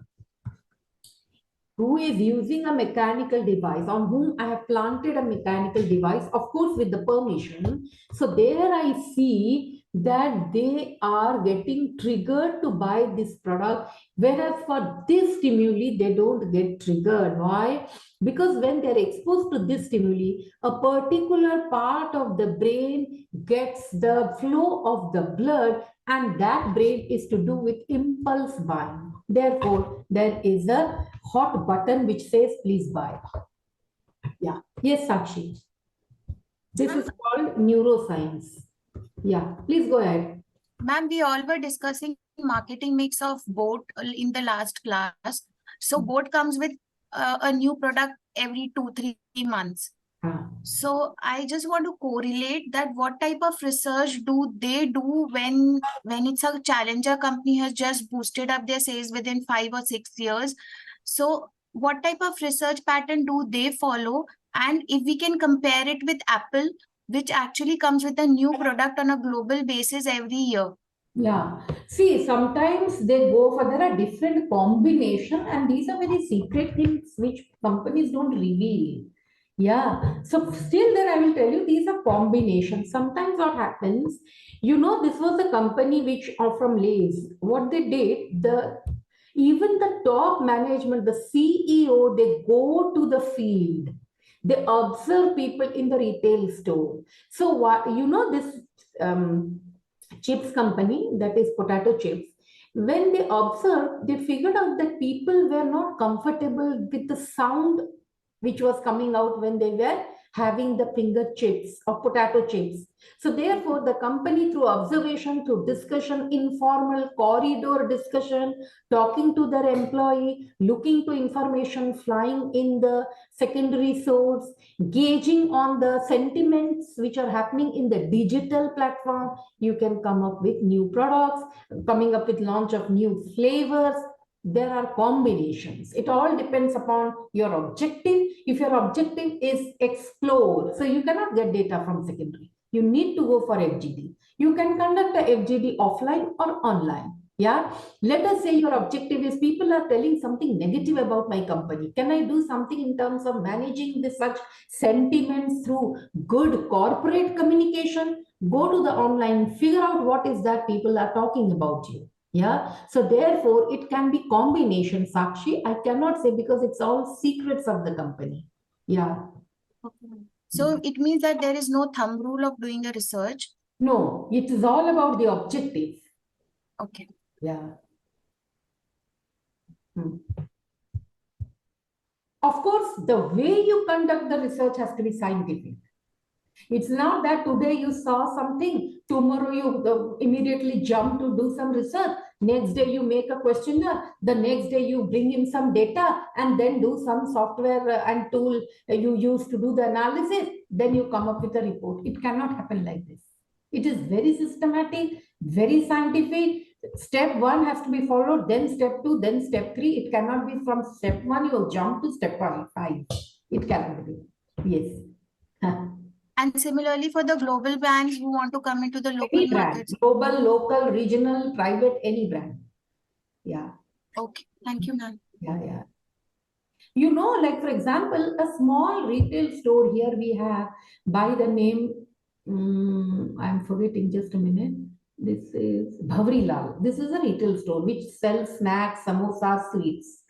who is using a mechanical device, on whom I have planted a mechanical device, of course, with the permission. So there I see that they are getting triggered to buy this product, whereas for this stimuli, they don't get triggered. Why? Because when they're exposed to this stimuli, a particular part of the brain gets the flow of the blood, and that brain is to do with impulse buying. Therefore, there is a hot button which says please buy. Yeah. Yes, Sakshi. This is called neuroscience. Yeah. Please go ahead. Ma'am, we all were discussing marketing mix of boat in the last class. So boat comes with a new product every 2-3 months. So I just want to correlate that what type of research do they do when it's a challenger company has just boosted up their sales within 5 or 6 years. So what type of research pattern do they follow? And if we can compare it with Apple, which actually comes with a new product on a global basis every year. Yeah. See, sometimes they go for, there are different combination, and these are very secret things which companies don't reveal. Yeah. So still there I will tell you, these are combinations. Sometimes what happens, this was a company which are from Lay's. What they did, even the top management, the CEO, they go to the field. They observe people in the retail store. So this chips company, that is potato chips, when they observed, they figured out that people were not comfortable with the sound which was coming out when they were having the finger chips or potato chips. So therefore, the company, through observation, through discussion, informal corridor discussion, talking to their employee, looking to information flying in the secondary source, gauging on the sentiments which are happening in the digital platform, you can come up with new products, coming up with launch of new flavors. There are combinations. It all depends upon your objective. If your objective is explore, so you cannot get data from secondary. You need to go for FGD. You can conduct a FGD offline or online. Yeah. Let us say your objective is people are telling something negative about my company. Can I do something in terms of managing the such sentiments through good corporate communication? Go to the online, figure out what is that people are talking about you. Yeah. So therefore, it can be combination, Sakshi. I cannot say because it's all secrets of the company. Yeah. Okay. So it means that there is no thumb rule of doing a research. No, it is all about the objective. Okay. Yeah. Hmm. Of course, the way you conduct the research has to be scientific. It's not that today you saw something, tomorrow you immediately jump to do some research. Next day you make a questionnaire. The next day you bring in some data and then do some software and tool you use to do the analysis. Then you come up with a report. It cannot happen like this. It is very systematic, very scientific. Step 1 has to be followed, then step 2, then step 3. It cannot be from step 1 you jump to step 5. It cannot be. Yes. And similarly for the global brands who want to come into the local Any brand, markets. global, local, regional, private, any brand. Yeah. Okay, thank you, ma'am. Yeah. You know, like for example, a small retail store here we have by the name, I'm forgetting, just a minute. This is Bhavrilal. This is a retail store which sells snacks, samosas, sweets.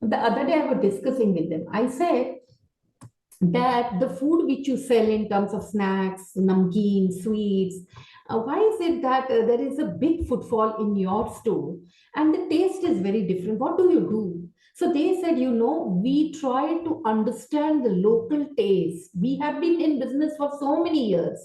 The other day I was discussing with them. I said that the food which you sell in terms of snacks, namkeen, sweets, why is it that there is a big footfall in your store and the taste is very different? What do you do? So they said, you know, we try to understand the local taste. We have been in business for so many years.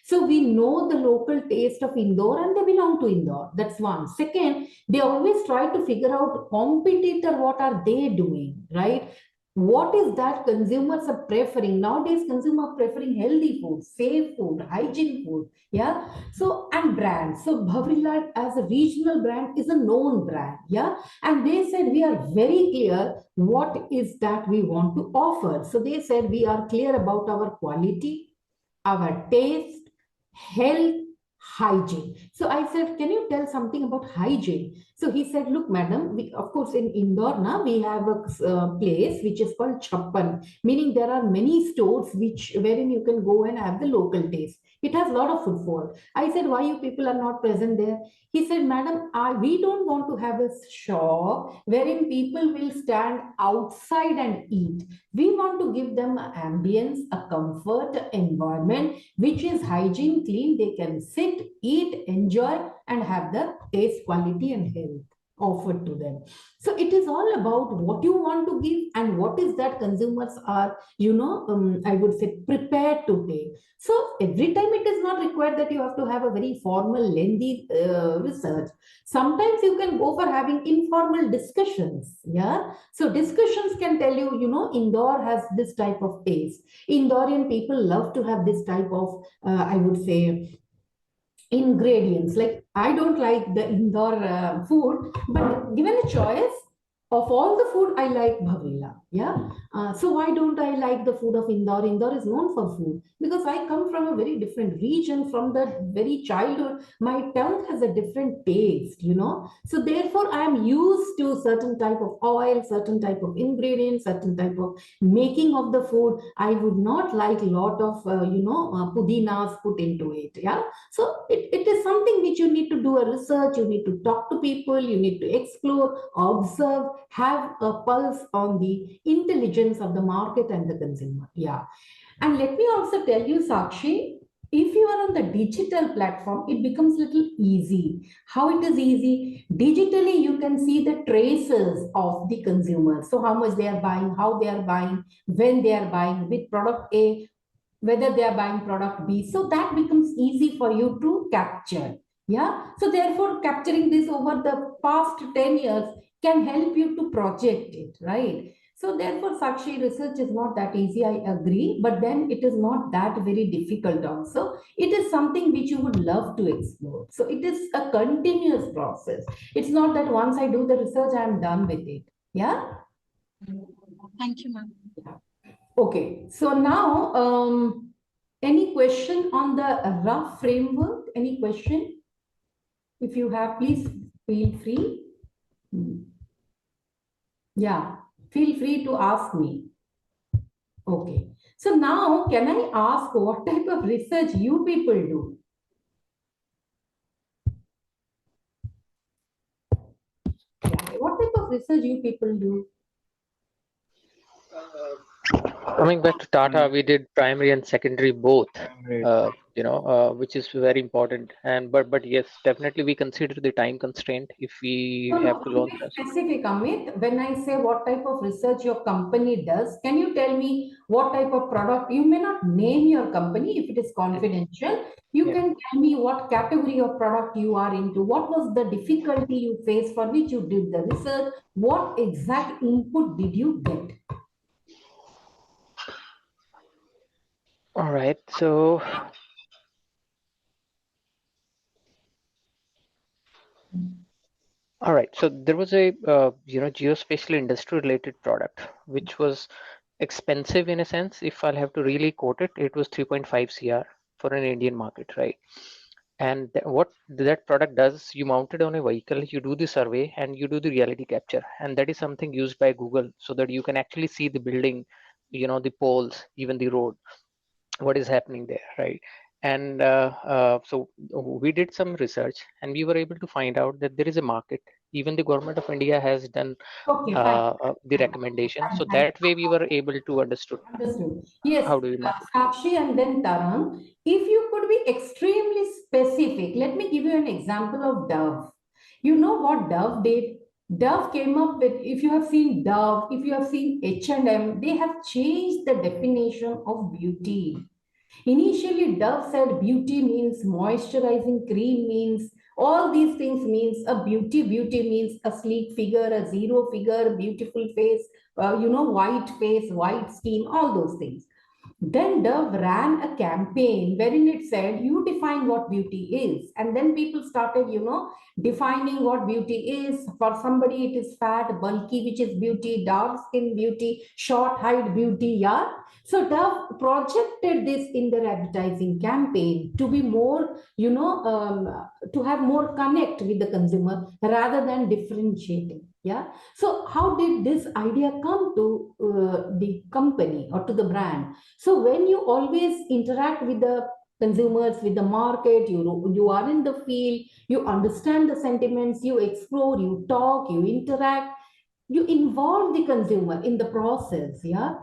So we know the local taste of Indore and they belong to Indore. That's one. Second, they always try to figure out competitor, what are they doing, right? What is that consumers are preferring? Nowadays, consumers are preferring healthy food, safe food, hygiene food. Yeah. So, and brands. So, Bhavrilal as a regional brand is a known brand. Yeah. And they said we are very clear what is that we want to offer. So, they said we are clear about our quality, our taste, health, hygiene. So I said, can you tell something about hygiene? So he said, look, madam, we, of course, in Indore, we have a place which is called Chappan, meaning there are many stores wherein you can go and have the local taste. It has a lot of footfall. I said, why you people are not present there? He said, madam, we don't want to have a shop wherein people will stand outside and eat. We want to give them an ambience, a comfort, environment, which is hygiene, clean. They can sit, eat, enjoy, and have the taste, quality, and health offered to them. So it is all about what you want to give and what is that consumers are, I would say, prepared to pay. So every time it is not required that you have to have a very formal, lengthy research. Sometimes you can go for having informal discussions. Yeah. So discussions can tell you, Indore has this type of taste. Indorean people love to have this type of, I would say, ingredients. Like I don't like the Indore food, but given a choice of all the food, I like Bhavila. Yeah. So why don't I like the food of Indore? Indore is known for food because I come from a very different region. From the very childhood, my tongue has a different taste. So therefore, I am used to certain type of oil, certain type of ingredients, certain type of making of the food. I would not like a lot of pudinas put into it. Yeah. So it is something which you need to do a research, you need to talk to people, you need to explore, observe, have a pulse on the intelligence of the market and the consumer. Yeah. And let me also tell you, Sakshi, if you are on the digital platform, it becomes a little easy. How it is easy? Digitally, you can see the traces of the consumer. So how much they are buying, how they are buying, when they are buying, with product A, whether they are buying product B. So that becomes easy for you to capture. Yeah. So therefore, capturing this over the past 10 years can help you to project it, right? So therefore, Sakshi, research is not that easy, I agree, but then it is not that very difficult also. It is something which you would love to explore. So it is a continuous process. It's not that once I do the research, I am done with it. Yeah. Thank you, ma'am. Okay, so now, any question on the rough framework? Any question? If you have, please feel free. Yeah, feel free to ask me. Okay, so now can I ask what type of research you people do? Yeah, what type of research you people do? Coming back to Tata, we did primary and secondary both. Great. which is very important. And but yes, definitely we consider the time constraint if we No, have to be launch this. specific, Amit. When I say what type of research your company does, can you tell me what type of product? You may not name your company if it is confidential. You Yeah. can tell me what category of product you are into. What was the difficulty you faced for which you did the research? What exact input did you get? All right. So all right. So there was a geospatial industry related product which was expensive in a sense. If I'll have to really quote it, it was 3.5 CR for an Indian market, right? And what that product does, you mount it on a vehicle, you do the survey, and you do the reality capture, and that is something used by Google so that you can actually see the building, the poles, even the road, what is happening there, right? And so we did some research, and we were able to find out that there is a market. Even the government of India has done Okay, fine. the recommendation, so Fine. that way we were able to understood Understood. Yes, how do we market. Sakshi and then Tarang, if you could be extremely specific, let me give you an example of Dove. You know what Dove did? Dove came up with, if you have seen Dove, if you have seen H&M, they have changed the definition of beauty. Initially, Dove said beauty means moisturizing cream means all these things means a beauty. Beauty means a sleek figure, a zero figure, beautiful face, white face, white skin, all those things. Then Dove ran a campaign wherein it said, you define what beauty is. And then people started, defining what beauty is. For somebody, it is fat, bulky, which is beauty, dark skin beauty, short height beauty. Yeah. So Dove projected this in their advertising campaign to be more, to have more connect with the consumer rather than differentiating. Yeah. So how did this idea come to the company or to the brand? So when you always interact with the consumers, with the market, you are in the field, you understand the sentiments, you explore, you talk, you interact, you involve the consumer in the process. Yeah,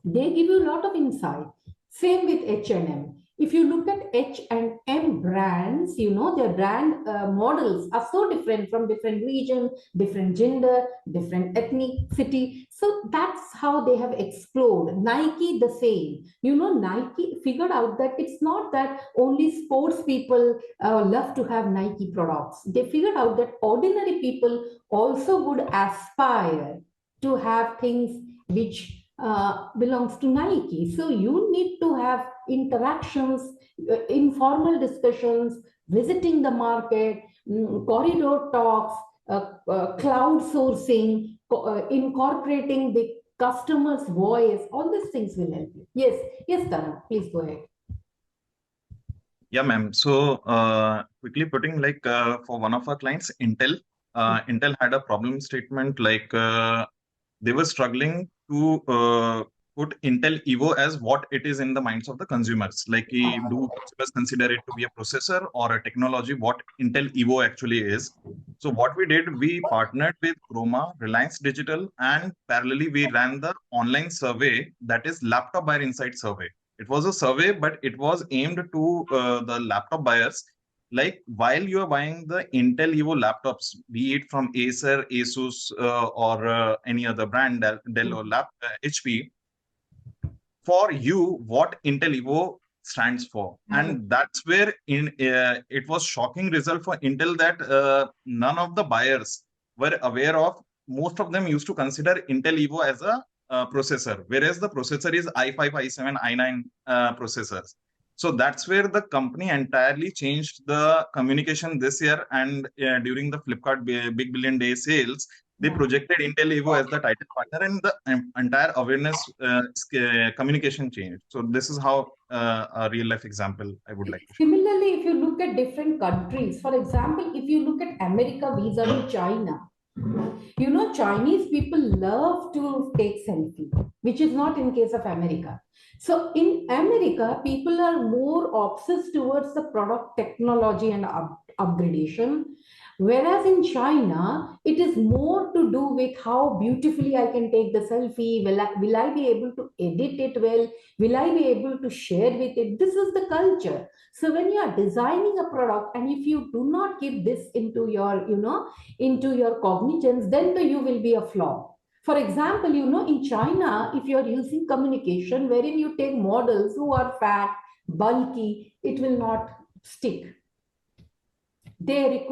they give you a lot of insight. Same with H&M. If you look at H&M brands, their brand models are so different from different region, different gender, different ethnicity. So that's how they have explored. Nike the same. Nike figured out that it's not that only sports people love to have Nike products. They figured out that ordinary people also would aspire to have things which belongs to Nike. So you need to have interactions, informal discussions, visiting the market, corridor talks, cloud sourcing, incorporating the customer's voice. All these things will help you. Yes, Tara, please go ahead. Yeah, ma'am. So quickly putting, like for one of our clients, Intel, Intel had a problem statement like they were struggling to put Intel Evo as what it is in the minds of the consumers. Like, do consumers consider it to be a processor or a technology? What Intel Evo actually is. So what we did, we partnered with Chroma, Reliance Digital, and parallelly we ran the online survey, that is laptop buyer insight survey. It was a survey, but it was aimed to the laptop buyers. Like, while you are buying the Intel Evo laptops, be it from Acer, Asus, or any other brand, Dell or HP, for you, what Intel Evo stands for. And that's where it was shocking result for Intel that none of the buyers were aware of. Most of them used to consider Intel Evo as a processor, whereas the processor is i5, i7, i9 processors. So that's where the company entirely changed the communication this year. And during the Flipkart Big Billion Day sales, they projected Intel Evo as the title partner, and the entire awareness communication changed. So this is how a real life example I would like to share. Similarly, if you look at different countries, for example, if you look at America vis-a-vis China, Chinese people love to take selfie, which is not in case of America. So in America, people are more obsessed towards the product technology and upgradation. Whereas in China, it is more to do with how beautifully I can take the selfie. Will I be able to edit it well? Will I be able to share with it? This is the culture. So when you are designing a product, and if you do not keep this into your, into your cognizance, then you will be a flaw. For example, in China, if you are using communication wherein you take models who are fat, bulky, it will not stick. They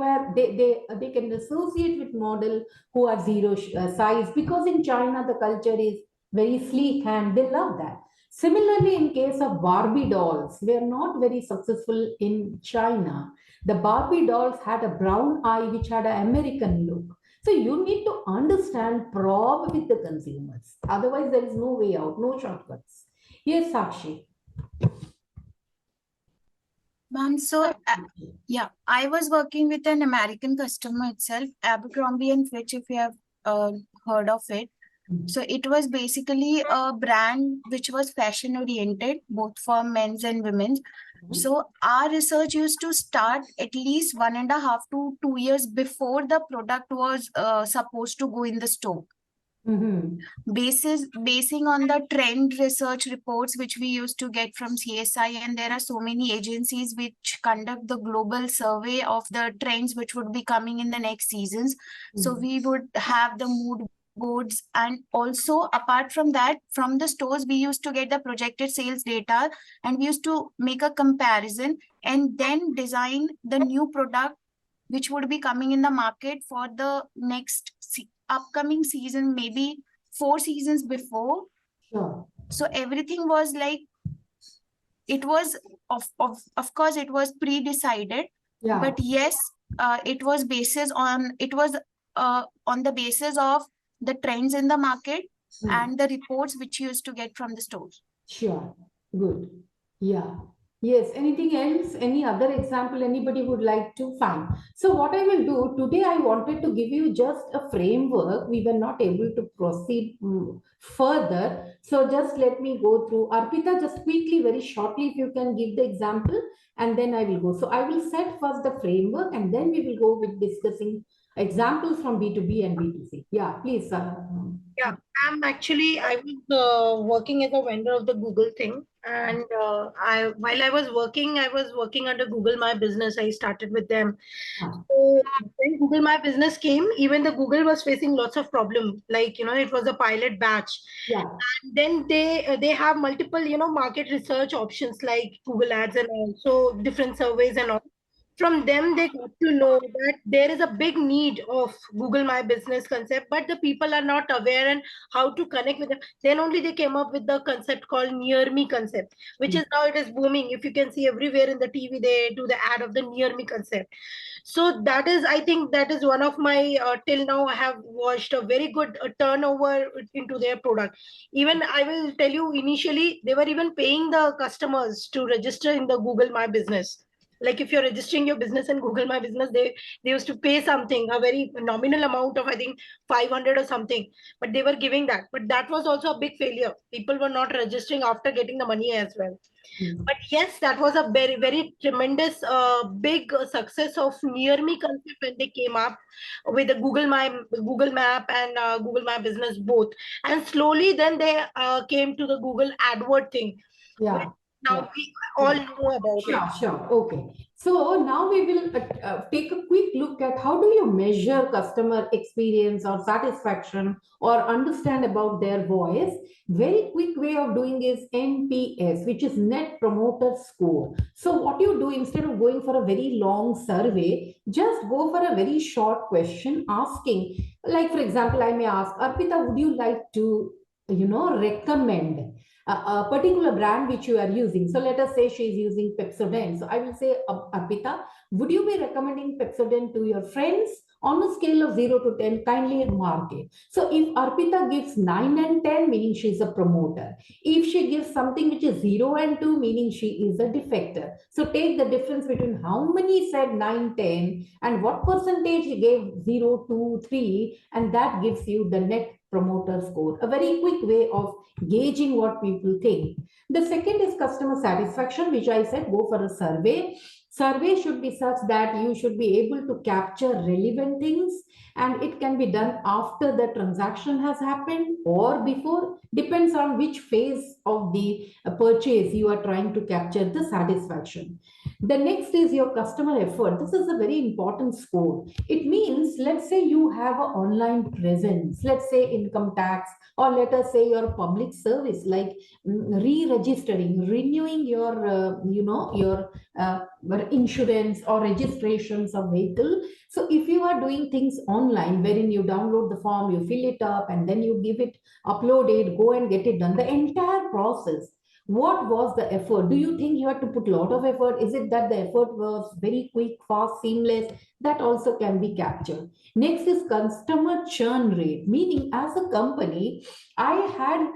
can associate with model who are zero size, because in China the culture is very sleek and they love that. Similarly, in case of Barbie dolls, they are not very successful in China. The Barbie dolls had a brown eye which had an American look. So you need to understand probe with the consumers, otherwise there is no way out, no shortcuts. Yes, Sakshi. Ma'am, so yeah, I was working with an American customer itself, Abercrombie and Fitch, if you have heard of it. So it was basically a brand which was fashion oriented, both for men's and women's. So our research used to start at least 1.5 to 2 years before the product was supposed to go in the store. Basing on the trend research reports which we used to get from CSI, and there are so many agencies which conduct the global survey of the trends which would be coming in the next seasons. So we would have the mood boards, and also apart from that, from the stores we used to get the projected sales data, and we used to make a comparison and then design the new product which would be coming in the market for the next upcoming season, maybe 4 seasons before. Sure. So everything was like, it was of course it was pre-decided, Yeah. but yes, it was on the basis of the trends in the market and the reports which you used to get from the stores. Sure. Good. Yeah. Yes. Anything else? Any other example anybody would like to find? So what I will do today, I wanted to give you just a framework. We were not able to proceed further. So just let me go through. Arpita, just quickly, very shortly, if you can give the example, and then I will go. So I will set first the framework, and then we will go with discussing examples from B2B and B2C. Yeah, please. Yeah, I was working as a vendor of the Google thing, and while I was working under Google My Business. I started with them. So when Google My Business came, even the Google was facing lots of problems. Like, it was a pilot batch. Yeah. And then they have multiple, market research options like Google Ads and also different surveys and all. From them they got to know that there is a big need of Google My Business concept, but the people are not aware and how to connect with them. Then only they came up with the concept called near me concept, which is now it is booming. If you can see everywhere in the TV, they do the ad of the near me concept. So that is, I think that is one of my till now I have watched a very good turnover into their product. Even I will tell you, initially they were even paying the customers to register in the Google My Business. Like if you're registering your business in Google My Business, they used to pay something, a very nominal amount of, I think, 500 or something, but they were giving that. But that was also a big failure. People were not registering after getting the money as well. But yes, that was a very, very tremendous big success of near me concept when they came up with the Google Map and Google My Business both. And slowly then they came to the Google AdWord thing. Yeah. Now we all know about it. Sure. Okay. So now we will take a quick look at how do you measure customer experience or satisfaction or understand about their voice. Very quick way of doing is NPS, which is Net Promoter Score. So what you do, instead of going for a very long survey, just go for a very short question asking, like for example, I may ask, Arpita, would you like to, recommend a particular brand which you are using? So let us say she is using Pepsodent. So I will say, Arpita, would you be recommending Pepsodent to your friends? On a scale of 0 to 10, kindly mark it. So if Arpita gives 9 and 10, meaning she is a promoter. If she gives something which is 0 and 2, meaning she is a defector. So take the difference between how many said 9, 10 and what percentage gave 0, 2, 3, and that gives you the net promoter score. A very quick way of gauging what people think. The second is customer satisfaction, which I said go for a survey. Survey should be such that you should be able to capture relevant things, and it can be done after the transaction has happened or before, depends on which phase of the purchase you are trying to capture the satisfaction. The next is your customer effort. This is a very important score. It means, let's say you have an online presence, let's say income tax, or let us say your public service, like re-registering, renewing your, your insurance or registrations of vehicle. So if you are doing things online, wherein you download the form, you fill it up, and then you give it, upload it, go and get it done, the entire process, what was the effort? Do you think you had to put a lot of effort? Is it that the effort was very quick, fast, seamless? That also can be captured. Next is customer churn rate, meaning as a company, I had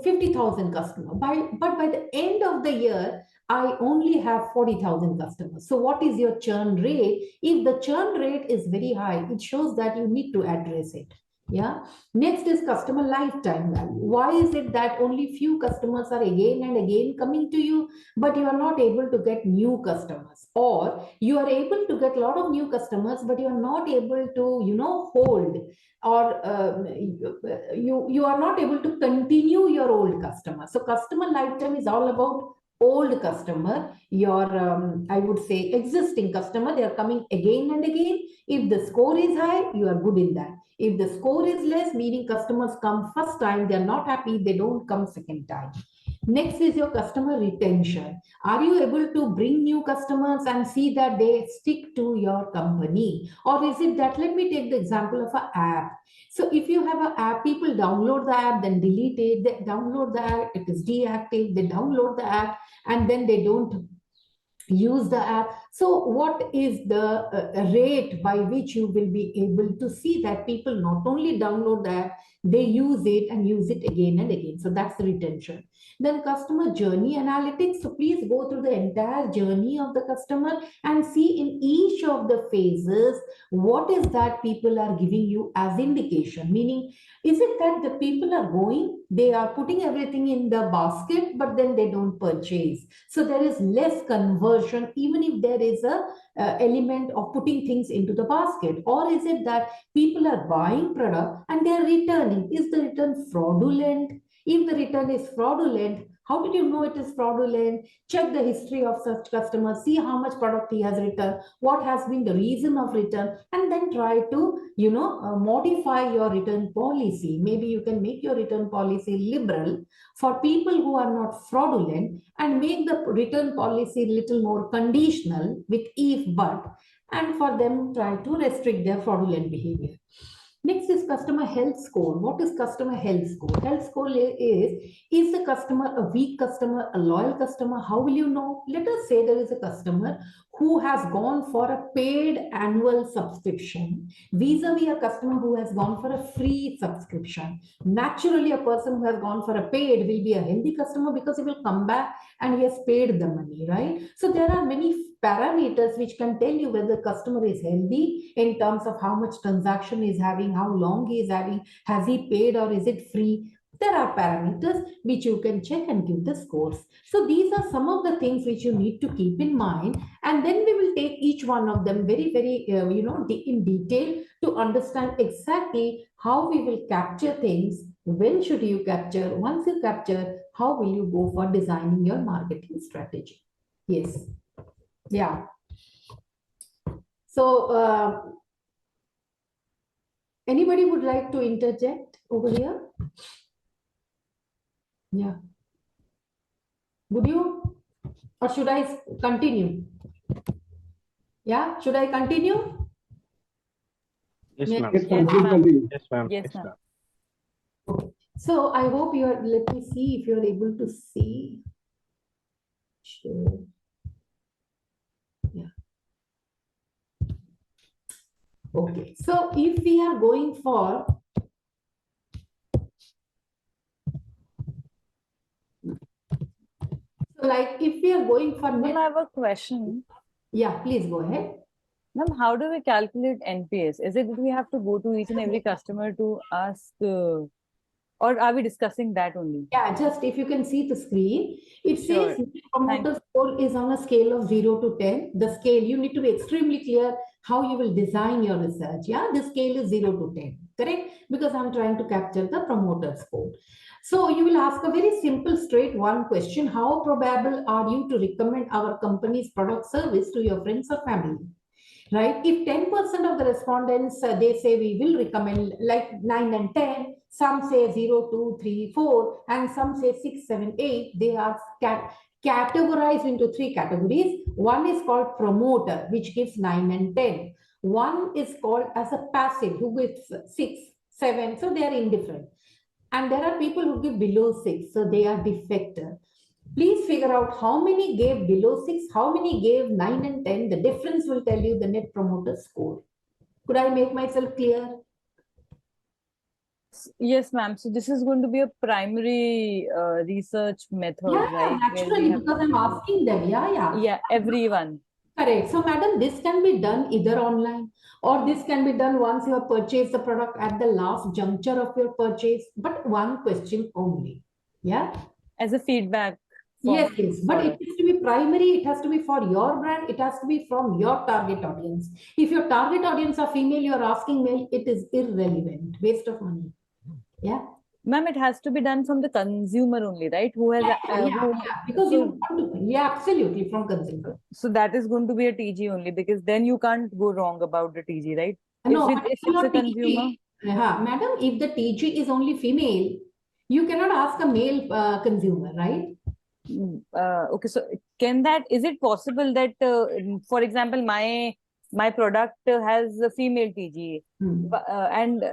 50,000 customers, but by the end of the year, I only have 40,000 customers. So what is your churn rate? If the churn rate is very high, it shows that you need to address it. Yeah. Next is customer lifetime value. Why is it that only few customers are again and again coming to you, but you are not able to get new customers? Or you are able to get a lot of new customers, but you are not able to, hold, or you are not able to continue your old customer. So customer lifetime is all about old customer, your I would say existing customer. They are coming again and again. If the score is high, you are good in that. If the score is less, meaning customers come first time, they are not happy, they don't come second time. Next is your customer retention. Are you able to bring new customers and see that they stick to your company? Or is it that, let me take the example of an app. So if you have an app, people download the app, then delete it, they download the app, it is deactive, they download the app, and then they don't use the app. So what is the rate by which you will be able to see that people not only download the app, they use it and use it again and again? So that's the retention. Then customer journey analytics. So please go through the entire journey of the customer and see in each of the phases what is that people are giving you as indication. Meaning, is it that the people are going, they are putting everything in the basket, but then they don't purchase? So there is less conversion, even if there is a element of putting things into the basket. Or is it that people are buying product and they are returning? Is the return fraudulent? If the return is fraudulent, how did you know it is fraudulent? Check the history of such customers, see how much product he has returned, what has been the reason of return, and then try to, modify your return policy. Maybe you can make your return policy liberal for people who are not fraudulent, and make the return policy little more conditional with if but, and for them try to restrict their fraudulent behavior. Next is customer health score. What is customer health score? Health score is the customer a weak customer, a loyal customer? How will you know? Let us say there is a customer who has gone for a paid annual subscription vis-a-vis a customer who has gone for a free subscription. Naturally, a person who has gone for a paid will be a healthy customer because he will come back and he has paid the money, right? So there are many parameters which can tell you whether the customer is healthy in terms of how much transaction is having, how long he is having, has he paid or is it free? There are parameters which you can check and give the scores. So these are some of the things which you need to keep in mind, and then we will take each one of them very, very, in detail to understand exactly how we will capture things. When should you capture? Once you capture, how will you go for designing your marketing strategy? Yes. Yeah. So anybody would like to interject over here? Yeah. Would you? Or should I continue? Yeah, should I continue? Yes, Yeah. ma'am. Yes, continue. Yes, ma'am. Yes, ma'am. So I hope you are, let me see if you are able to see. Sure. Yeah. Okay. So if we are going for, so like if we are going for Ma'am, I have a question. Yeah, please go ahead. Ma'am, how do we calculate NPS? Is it that we have to go to each and every customer to ask Or are we discussing that only? Yeah, just if you can see the screen, it Sure. says promoter score is on a scale of 0 to 10. The scale, you need to be extremely clear how you will design your research. Yeah, the scale is 0 to 10, correct? Because I'm trying to capture the promoter score. So you will ask a very simple, straight one question. How probable are you to recommend our company's product service to your friends or family? Right? If 10% of the respondents, they say we will recommend like 9 and 10, some say 0, 2, 3, 4, and some say 6, 7, 8. They are categorized into 3 categories. One is called promoter, which gives 9 and 10. One is called as a passive, who gives 6, 7, so they are indifferent. And there are people who give below 6, so they are defector. Please figure out how many gave below 6, how many gave 9 and 10. The difference will tell you the net promoter score. Could I make myself clear? Yes, ma'am. So this is going to be a primary research method, Yeah, right? Where we naturally, have because I'm asking them. Yeah. Yeah, everyone. Correct. So, madam, this can be done either online or this can be done once you have purchased the product at the last juncture of your purchase, but one question only. Yeah. As a feedback. Yes, but it has to be primary, it has to be for your brand, it has to be from your target audience. If your target audience are female, you are asking male, it is irrelevant, waste of money. Yeah. Ma'am, it has to be done from the consumer only, right? Who has because you want to, absolutely, from consumer. So that is going to be a TG only, because then you can't go wrong about the TG, right? No, if it's a consumer. Madam, if the TG is only female, you cannot ask a male consumer, right? Okay, so is it possible that, for example, my product has a female TG, and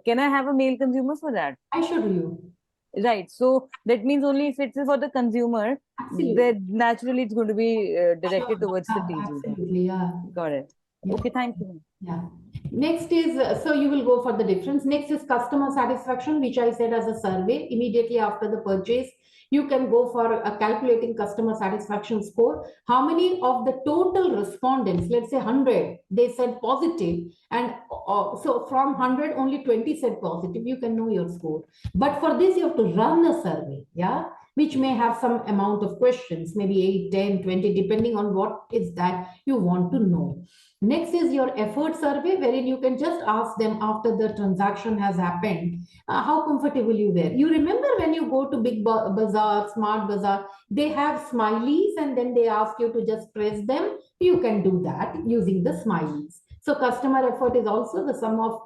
can I have a male consumer for that? I should you. Right. So that means only if it's for the consumer, then naturally it's going to be directed towards the TG. Absolutely, yeah. Got it. Yeah. Okay, thank you. Yeah. Next is, so you will go for the difference. Next is customer satisfaction, which I said as a survey immediately after the purchase. You can go for calculating customer satisfaction score. How many of the total respondents, let's say 100, they said positive, and so from 100, only 20 said positive, you can know your score. But for this, you have to run a survey, yeah, which may have some amount of questions, maybe 8, 10, 20, depending on what is that you want to know. Next is your effort survey, wherein you can just ask them after the transaction has happened, how comfortable you were. You remember when you go to big bazaar, smart bazaar, they have smileys and then they ask you to just press them. You can do that using the smileys. So customer effort is also the sum of,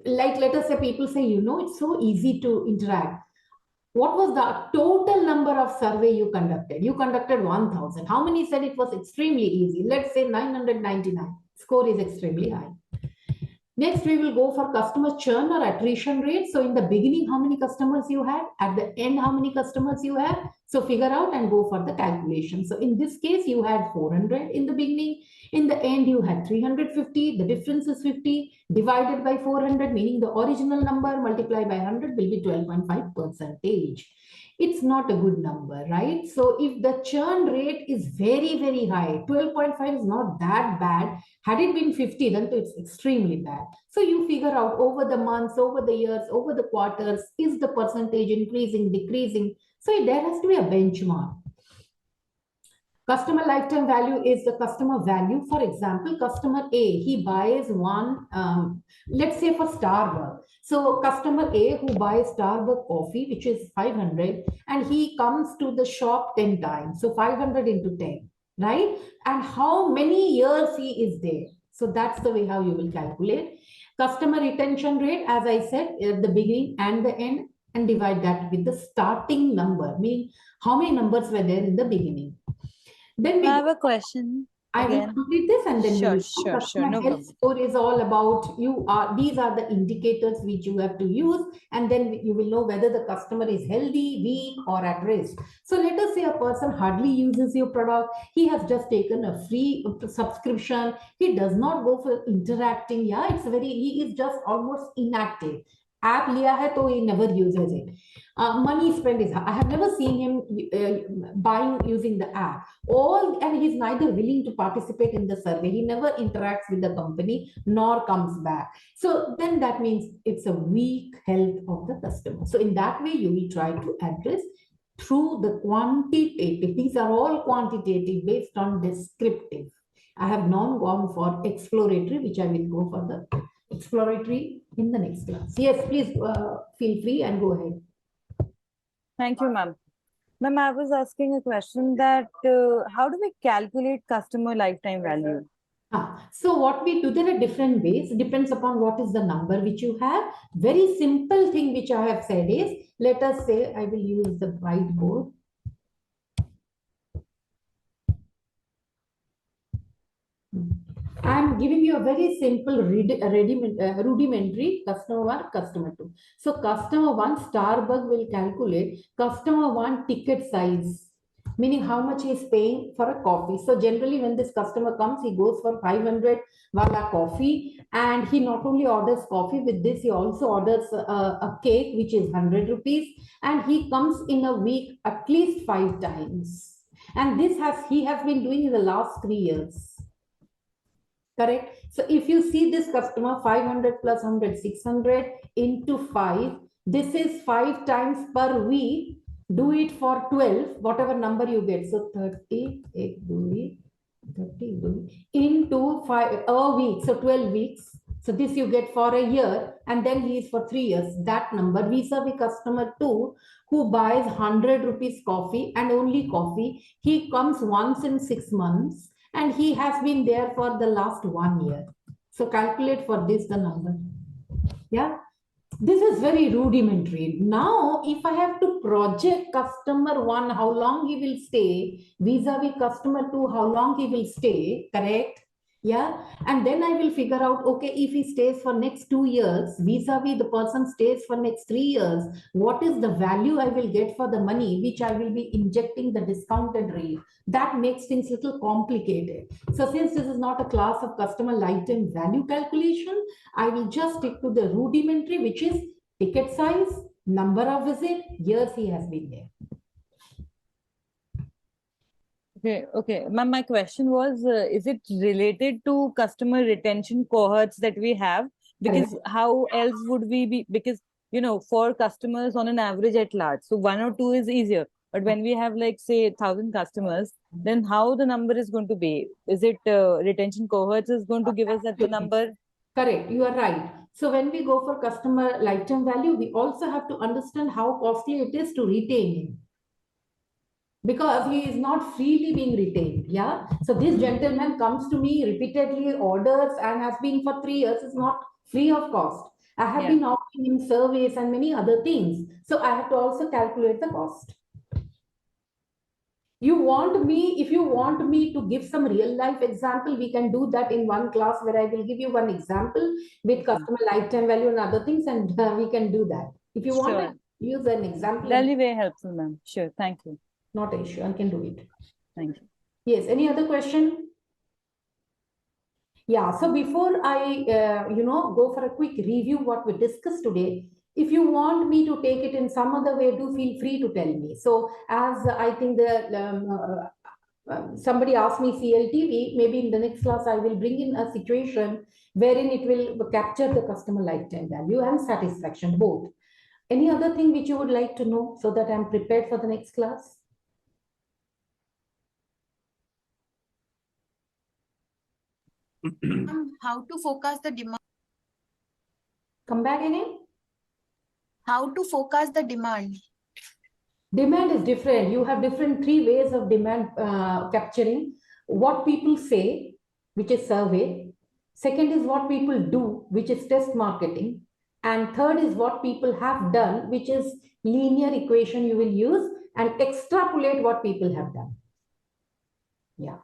like, let us say people say, it's so easy to interact. What was the total number of survey you conducted? You conducted 1,000. How many said it was extremely easy? Let's say 999. Score is extremely high. Next, we will go for customer churn or attrition rate. So in the beginning, how many customers you had? At the end, how many customers you have? So figure out and go for the calculation. So in this case, you had 400 in the beginning. In the end, you had 350. The difference is 50 divided by 400, meaning the original number multiplied by 100 will be 12.5%. It's not a good number, right? So if the churn rate is very, very high, 12.5 is not that bad. Had it been 50, then it's extremely bad. So you figure out over the months, over the years, over the quarters, is the percentage increasing, decreasing? So there has to be a benchmark. Customer lifetime value is the customer value. For example, customer A, he buys one, let's say for Starbucks. So customer A who buys Starbucks coffee, which is 500, and he comes to the shop 10 times. So 500 into 10, right? And how many years he is there. So that's the way how you will calculate. Customer retention rate, as I said, at the beginning and the end, and divide that with the starting number, meaning how many numbers were there in the beginning. Then I have a question. I will complete this and then sure. No health score is all about these are the indicators which you have to use, and then you will know whether the customer is healthy, weak, or at risk. So let us say a person hardly uses your product. He has just taken a free subscription. He does not go for interacting. Yeah, he is just almost inactive. App liya hai to he never uses it. Money spent is, I have never seen him buying using the app. And he's neither willing to participate in the survey. He never interacts with the company nor comes back. So then that means it's a weak health of the customer. So in that way, you will try to address through the quantitative. These are all quantitative based on descriptive. I have not gone for exploratory, which I will go for the exploratory in the next class. Yes, please feel free and go ahead. Thank you, ma'am. Ma'am, I was asking a question that how do we calculate customer lifetime value? So what we do, there are different ways, depends upon what is the number which you have. Very simple thing which I have said is, let us say I will use the whiteboard. I'm giving you a very simple rudimentary customer one, customer two. So customer one, Starbucks will calculate customer one ticket size, meaning how much he is paying for a coffee. So generally when this customer comes, he goes for 500 wala coffee, and he not only orders coffee, with this he also orders a cake which is 100 rupees, and he comes in a week at least 5 times. And this he has been doing in the last 3 years. Correct. So if you see this customer 500 plus 100, 600 into 5, this is 5 times per week. Do it for 12, whatever number you get. So 30, 30 into 5 a week. So 12 weeks. So this you get for a year, and then he is for 3 years. That number vis-a-vis customer 2 who buys 100 rupees coffee and only coffee. He comes once in 6 months. And he has been there for the last 1 year. So calculate for this the number. Yeah. This is very rudimentary. Now, if I have to project customer one, how long he will stay, vis-a-vis customer two, how long he will stay, correct? Yeah. And then I will figure out, okay, if he stays for next 2 years, vis-a-vis the person stays for next 3 years, what is the value I will get for the money, which I will be injecting the discounted rate. That makes things a little complicated. So since this is not a class of customer lifetime value calculation, I will just stick to the rudimentary, which is ticket size, number of visit, years he has been there. Okay. Ma'am, my question was, is it related to customer retention cohorts that we have? Because how else would we be, because, for customers on an average at large, so 1 or 2 is easier. But when we have like, say, 1,000 customers, then how the number is going to be? Is it retention cohorts is going to give us that the number? Correct, you are right. So when we go for customer lifetime value, we also have to understand how costly it is to retain him, because he is not freely being retained. Yeah. So this gentleman comes to me repeatedly, orders, and has been for 3 years, is not free of cost. I have been offering him surveys and many other things. So I have to also calculate the cost. If you want me to give some real life example, we can do that in one class where I will give you one example with customer lifetime value and other things, and we can do that. If you want to use an example. That'll be very helpful, ma'am. Sure. Thank you. Not an issue. I can do it. Thank you. Yes. Any other question? Yeah. So before I, go for a quick review what we discussed today, if you want me to take it in some other way, do feel free to tell me. So as I think somebody asked me CLTV, maybe in the next class I will bring in a situation wherein it will capture the customer lifetime value and satisfaction both. Any other thing which you would like to know so that I'm prepared for the next class? How to focus the demand? Come back again. How to focus the demand? Demand is different. You have different 3 ways of demand capturing. What people say, which is survey. Second is what people do, which is test marketing. And third is what people have done, which is linear equation you will use and extrapolate what people have done. Yeah.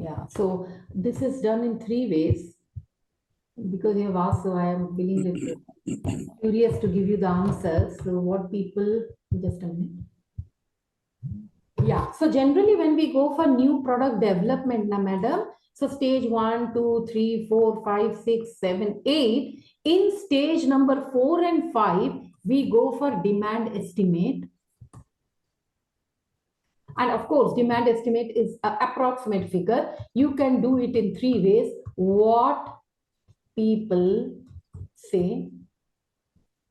Yeah. So this is done in 3 ways. Because you have asked, so I am feeling little curious to give you the answers. So what people, just a minute. Yeah, so generally when we go for new product development, now madam, So stage 1, 2, 3, 4, 5, 6, 7, 8. In stage number 4 and 5, we go for demand estimate. And of course, demand estimate is an approximate figure. You can do it in 3 ways. What people say,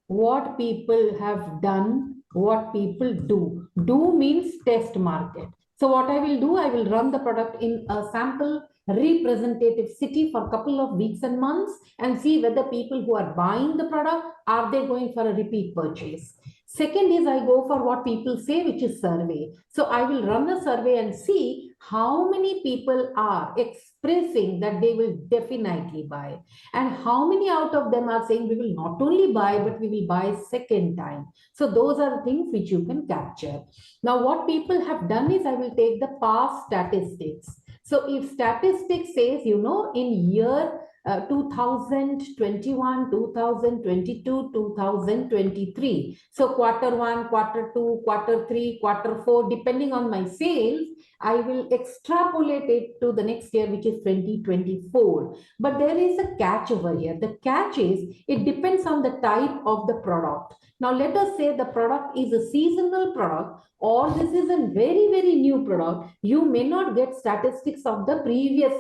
what people have done, what people do. Do means test market. So what I will do, I will run the product in a sample representative city for a couple of weeks and months and see whether people who are buying the product, are they going for a repeat purchase. Second is I go for what people say, which is survey. So I will run a survey and see how many people are expressing that they will definitely buy, and how many out of them are saying we will not only buy, but we will buy second time. So those are the things which you can capture. Now, what people have done is I will take the past statistics. So if statistics says, in year 2021, 2022, 2023. So quarter 1, quarter 2, quarter 3, quarter 4, depending on my sales, I will extrapolate it to the next year, which is 2024. But there is a catch over here. The catch is it depends on the type of the product. Now, let us say the product is a seasonal product, or this is a very, very new product. You may not get statistics of the previous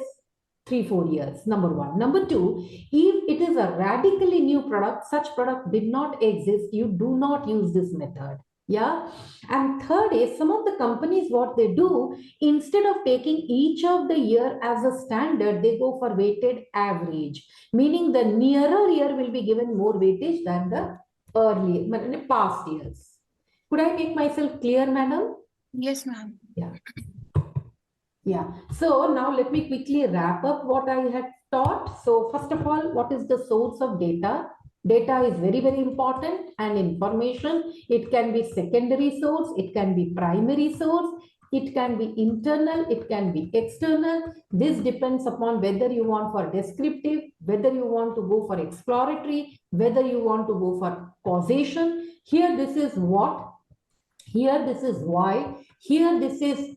3-4 years, number one. Number two, if it is a radically new product, such product did not exist, you do not use this method. Yeah. And third is some of the companies, what they do, instead of taking each of the year as a standard, they go for weighted average, meaning the nearer year will be given more weightage than the earlier, past years. Could I make myself clear, madam? Yes, ma'am. Yeah. Yeah. So now let me quickly wrap up what I had taught. So first of all, what is the source of data? Data is very, very important, and information. It can be secondary source. It can be primary source. It can be internal. It can be external. This depends upon whether you want for descriptive, whether you want to go for exploratory, whether you want to go for causation. Here, this is what. Here, this is why. Here, this is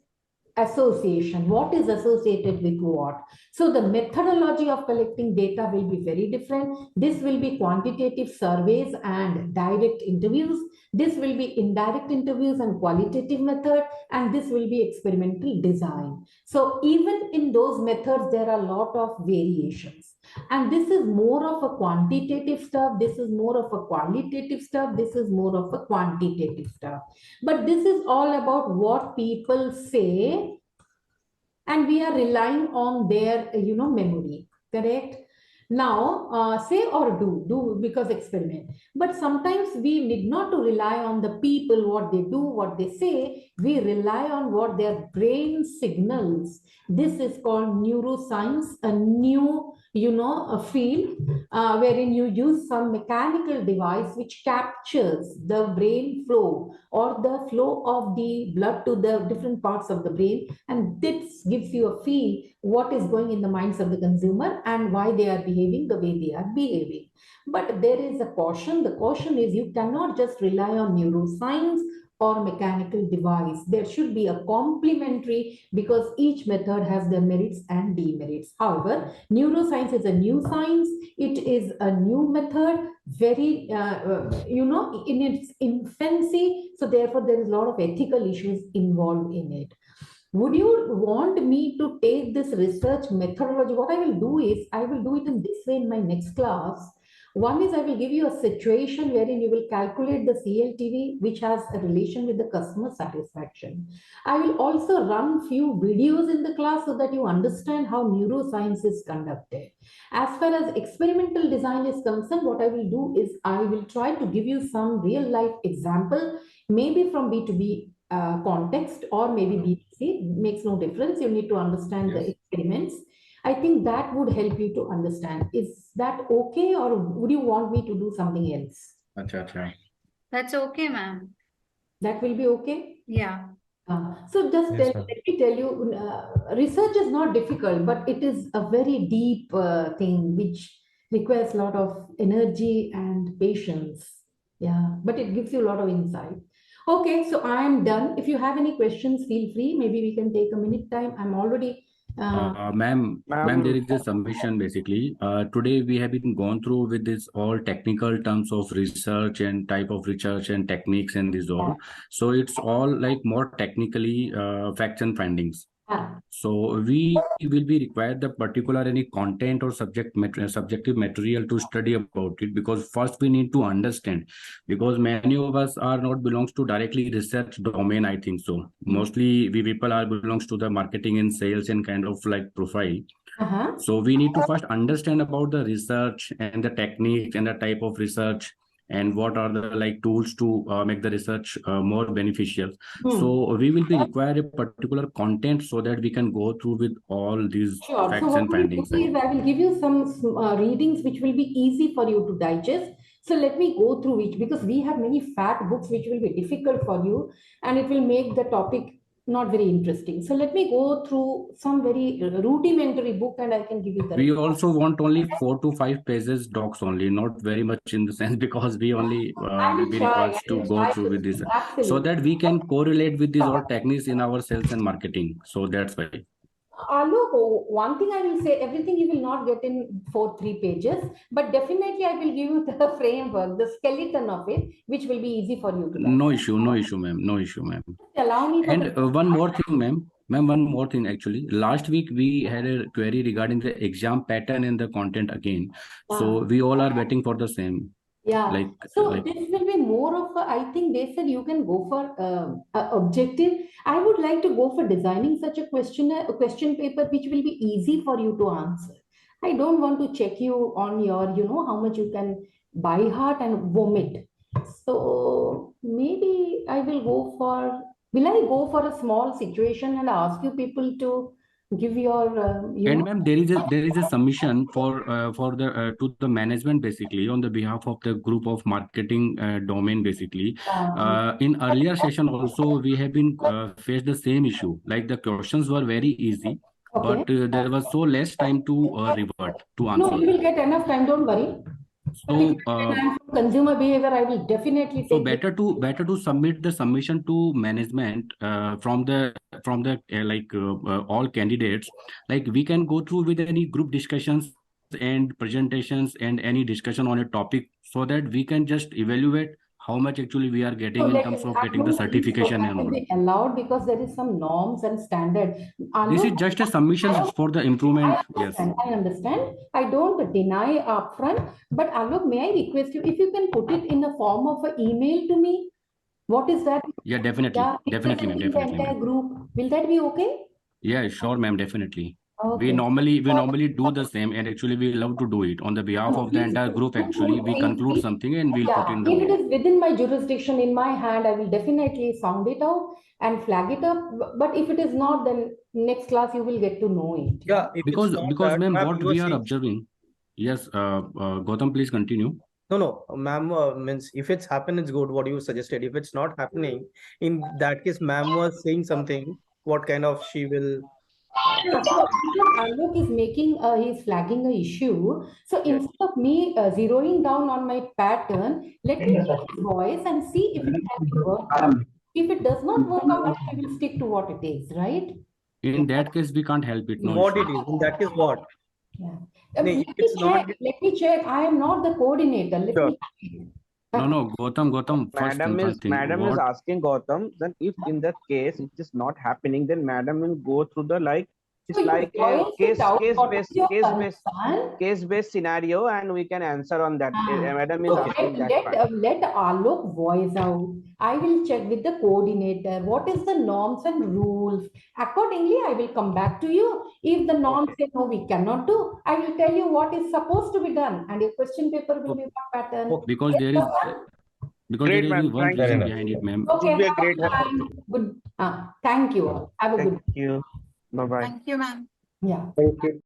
association. What is associated with what? So the methodology of collecting data will be very different. This will be quantitative surveys and direct interviews. This will be indirect interviews and qualitative method, and this will be experimental design. So even in those methods, there are a lot of variations. And this is more of a quantitative stuff. This is more of a qualitative stuff. This is more of a quantitative stuff. But this is all about what people say, and we are relying on their, memory, correct? Now, say or do because experiment. But sometimes we need not to rely on the people, what they do, what they say. We rely on what their brain signals. This is called neuroscience, a new, a field wherein you use some mechanical device which captures the brain flow or the flow of the blood to the different parts of the brain. And this gives you a feel what is going in the minds of the consumer and why they are behaving the way they are behaving. But there is a caution. The caution is you cannot just rely on neuroscience or mechanical device. There should be a complementary, because each method has their merits and demerits. However, neuroscience is a new science. It is a new method, very, in its infancy. So therefore, there is a lot of ethical issues involved in it. Would you want me to take this research methodology? What I will do is, I will do it in this way in my next class. One is I will give you a situation wherein you will calculate the CLTV, which has a relation with the customer satisfaction. I will also run few videos in the class so that you understand how neuroscience is conducted. As far as experimental design is concerned, what I will do is I will try to give you some real life example, maybe from B2B context or maybe B2C, makes no difference. You need to understand the experiments. I think that would help you to understand. Is that okay, or would you want me to do something else? That's okay, ma'am. That will be okay? Yeah. So just Yes, let me tell you, research is not difficult, but it is a very deep thing which requires a lot of energy and patience. Yeah, but it gives you a lot of insight. Okay, so I am done. If you have any questions, feel free. Maybe we can take a minute time. I'm already Ma'am, there is a submission basically. Today we have been gone through with this all technical terms of research and type of research and techniques and this all. So it's all like more technically facts and findings. So we will be required the particular any content or subjective material to study about it, because first we need to understand, because many of us are not belongs to directly research domain. I think so. Mostly we people are belongs to the marketing and sales and kind of like profile. So we need to first understand about the research and the techniques and the type of research and what are the like tools to make the research more beneficial. So we will be required a particular content so that we can go through with all these Sure. So facts what and we findings. do is I will give you some readings which will be easy for you to digest. So let me go through it, because we have many fat books which will be difficult for you and it will make the topic not very interesting. So let me go through some very rudimentary book and I can give you the We response. also want only 4 to 5 pages docs only, not very much in the sense, because we only I will will be try. required I to will go try through with this, to so absolutely. that we can correlate with these all techniques in our sales and marketing. So that's why. Look, one thing I will say, everything you will not get in 3 pages, but definitely I will give you the framework, the skeleton of it, which will be easy for you to learn. No issue, ma'am. No issue, ma'am. Allow me for And one more thing, ma'am. Ma'am, one more thing actually. Last week we had a query regarding the exam pattern and the content again. So we all are waiting for the same. Yeah. So this will be more of a, I think they said you can go for objective. I would like to go for designing such a question paper which will be easy for you to answer. I don't want to check you on your, how much you can by heart and vomit. So maybe will I go for a small situation and ask you people to give your, And ma'am, there is a submission for the to the management basically on the behalf of the group of marketing domain basically. In earlier session also we have been faced the same issue. Like the questions were very easy, but there was so less time to revert to No, answer. you will get enough time, don't worry. But if I'm from consumer behavior, I will definitely so take better to submit the submission to management from the all candidates. Like we can go through with any group discussions and presentations and any discussion on a topic, so that we can just evaluate how much actually we are getting in terms of I getting the don't think so. certification That and will all. be allowed because there is some norms and standard. This is just a submissions for the improvement. Yes. I understand. I don't deny upfront, but Alok, may I request you if you can put it in the form of an email to me? What is that? Yeah, definitely. Definitely, ma'am. Representing the Definitely, entire ma'am. group. Will that be okay? Yeah, sure, ma'am. Definitely. We Okay. normally do the same, and actually we love to do it on the behalf of the entire group. Actually, we conclude something and we'll put in the If it mail. is within my jurisdiction, in my hand, I will definitely sound it out and flag it up. But if it is not, then next class you will get to know it. Yeah, if it's not Because that, ma'am, ma'am, what you were we are saying. observing. Yes, Gautam, please continue. No, ma'am, means if it's happened, it's good, what you suggested. If it's not happening, in that case, ma'am was saying something, what kind of she will. Yeah, so because Alok is he's flagging a issue. So Yes. instead of me zeroing down on my pattern, let me check his voice and see if it can be worked out. If it does not work out, I will stick to what it is, right? In that case, we can't help it. No What issue. it is, in that case, what? Yeah. Nee, it's not. Let me check. I am not the coordinator. Let Sure. me check. No, Gautam, first Madam one thing. Madam is asking Gautam, then if in that case it is not happening, then Madam will go through the it's So you like a voice it out. What is your concern? case-based scenario, and we can answer on that. Madam is Okay. asking that part. Let Alok voice out. I will check with the coordinator. What is the norms and rules? Accordingly, I will come back to you. If the norms say no, we cannot do, I will tell you what is supposed to be done, and your question paper will be one pattern. Because there is one Great, ma'am. reason Thank you. behind it, ma'am. Okay, Would be a have great help. time. Good. Thank you all. Have a good. Thank you. Bye-bye. Thank you, ma'am. Yeah. Thank you.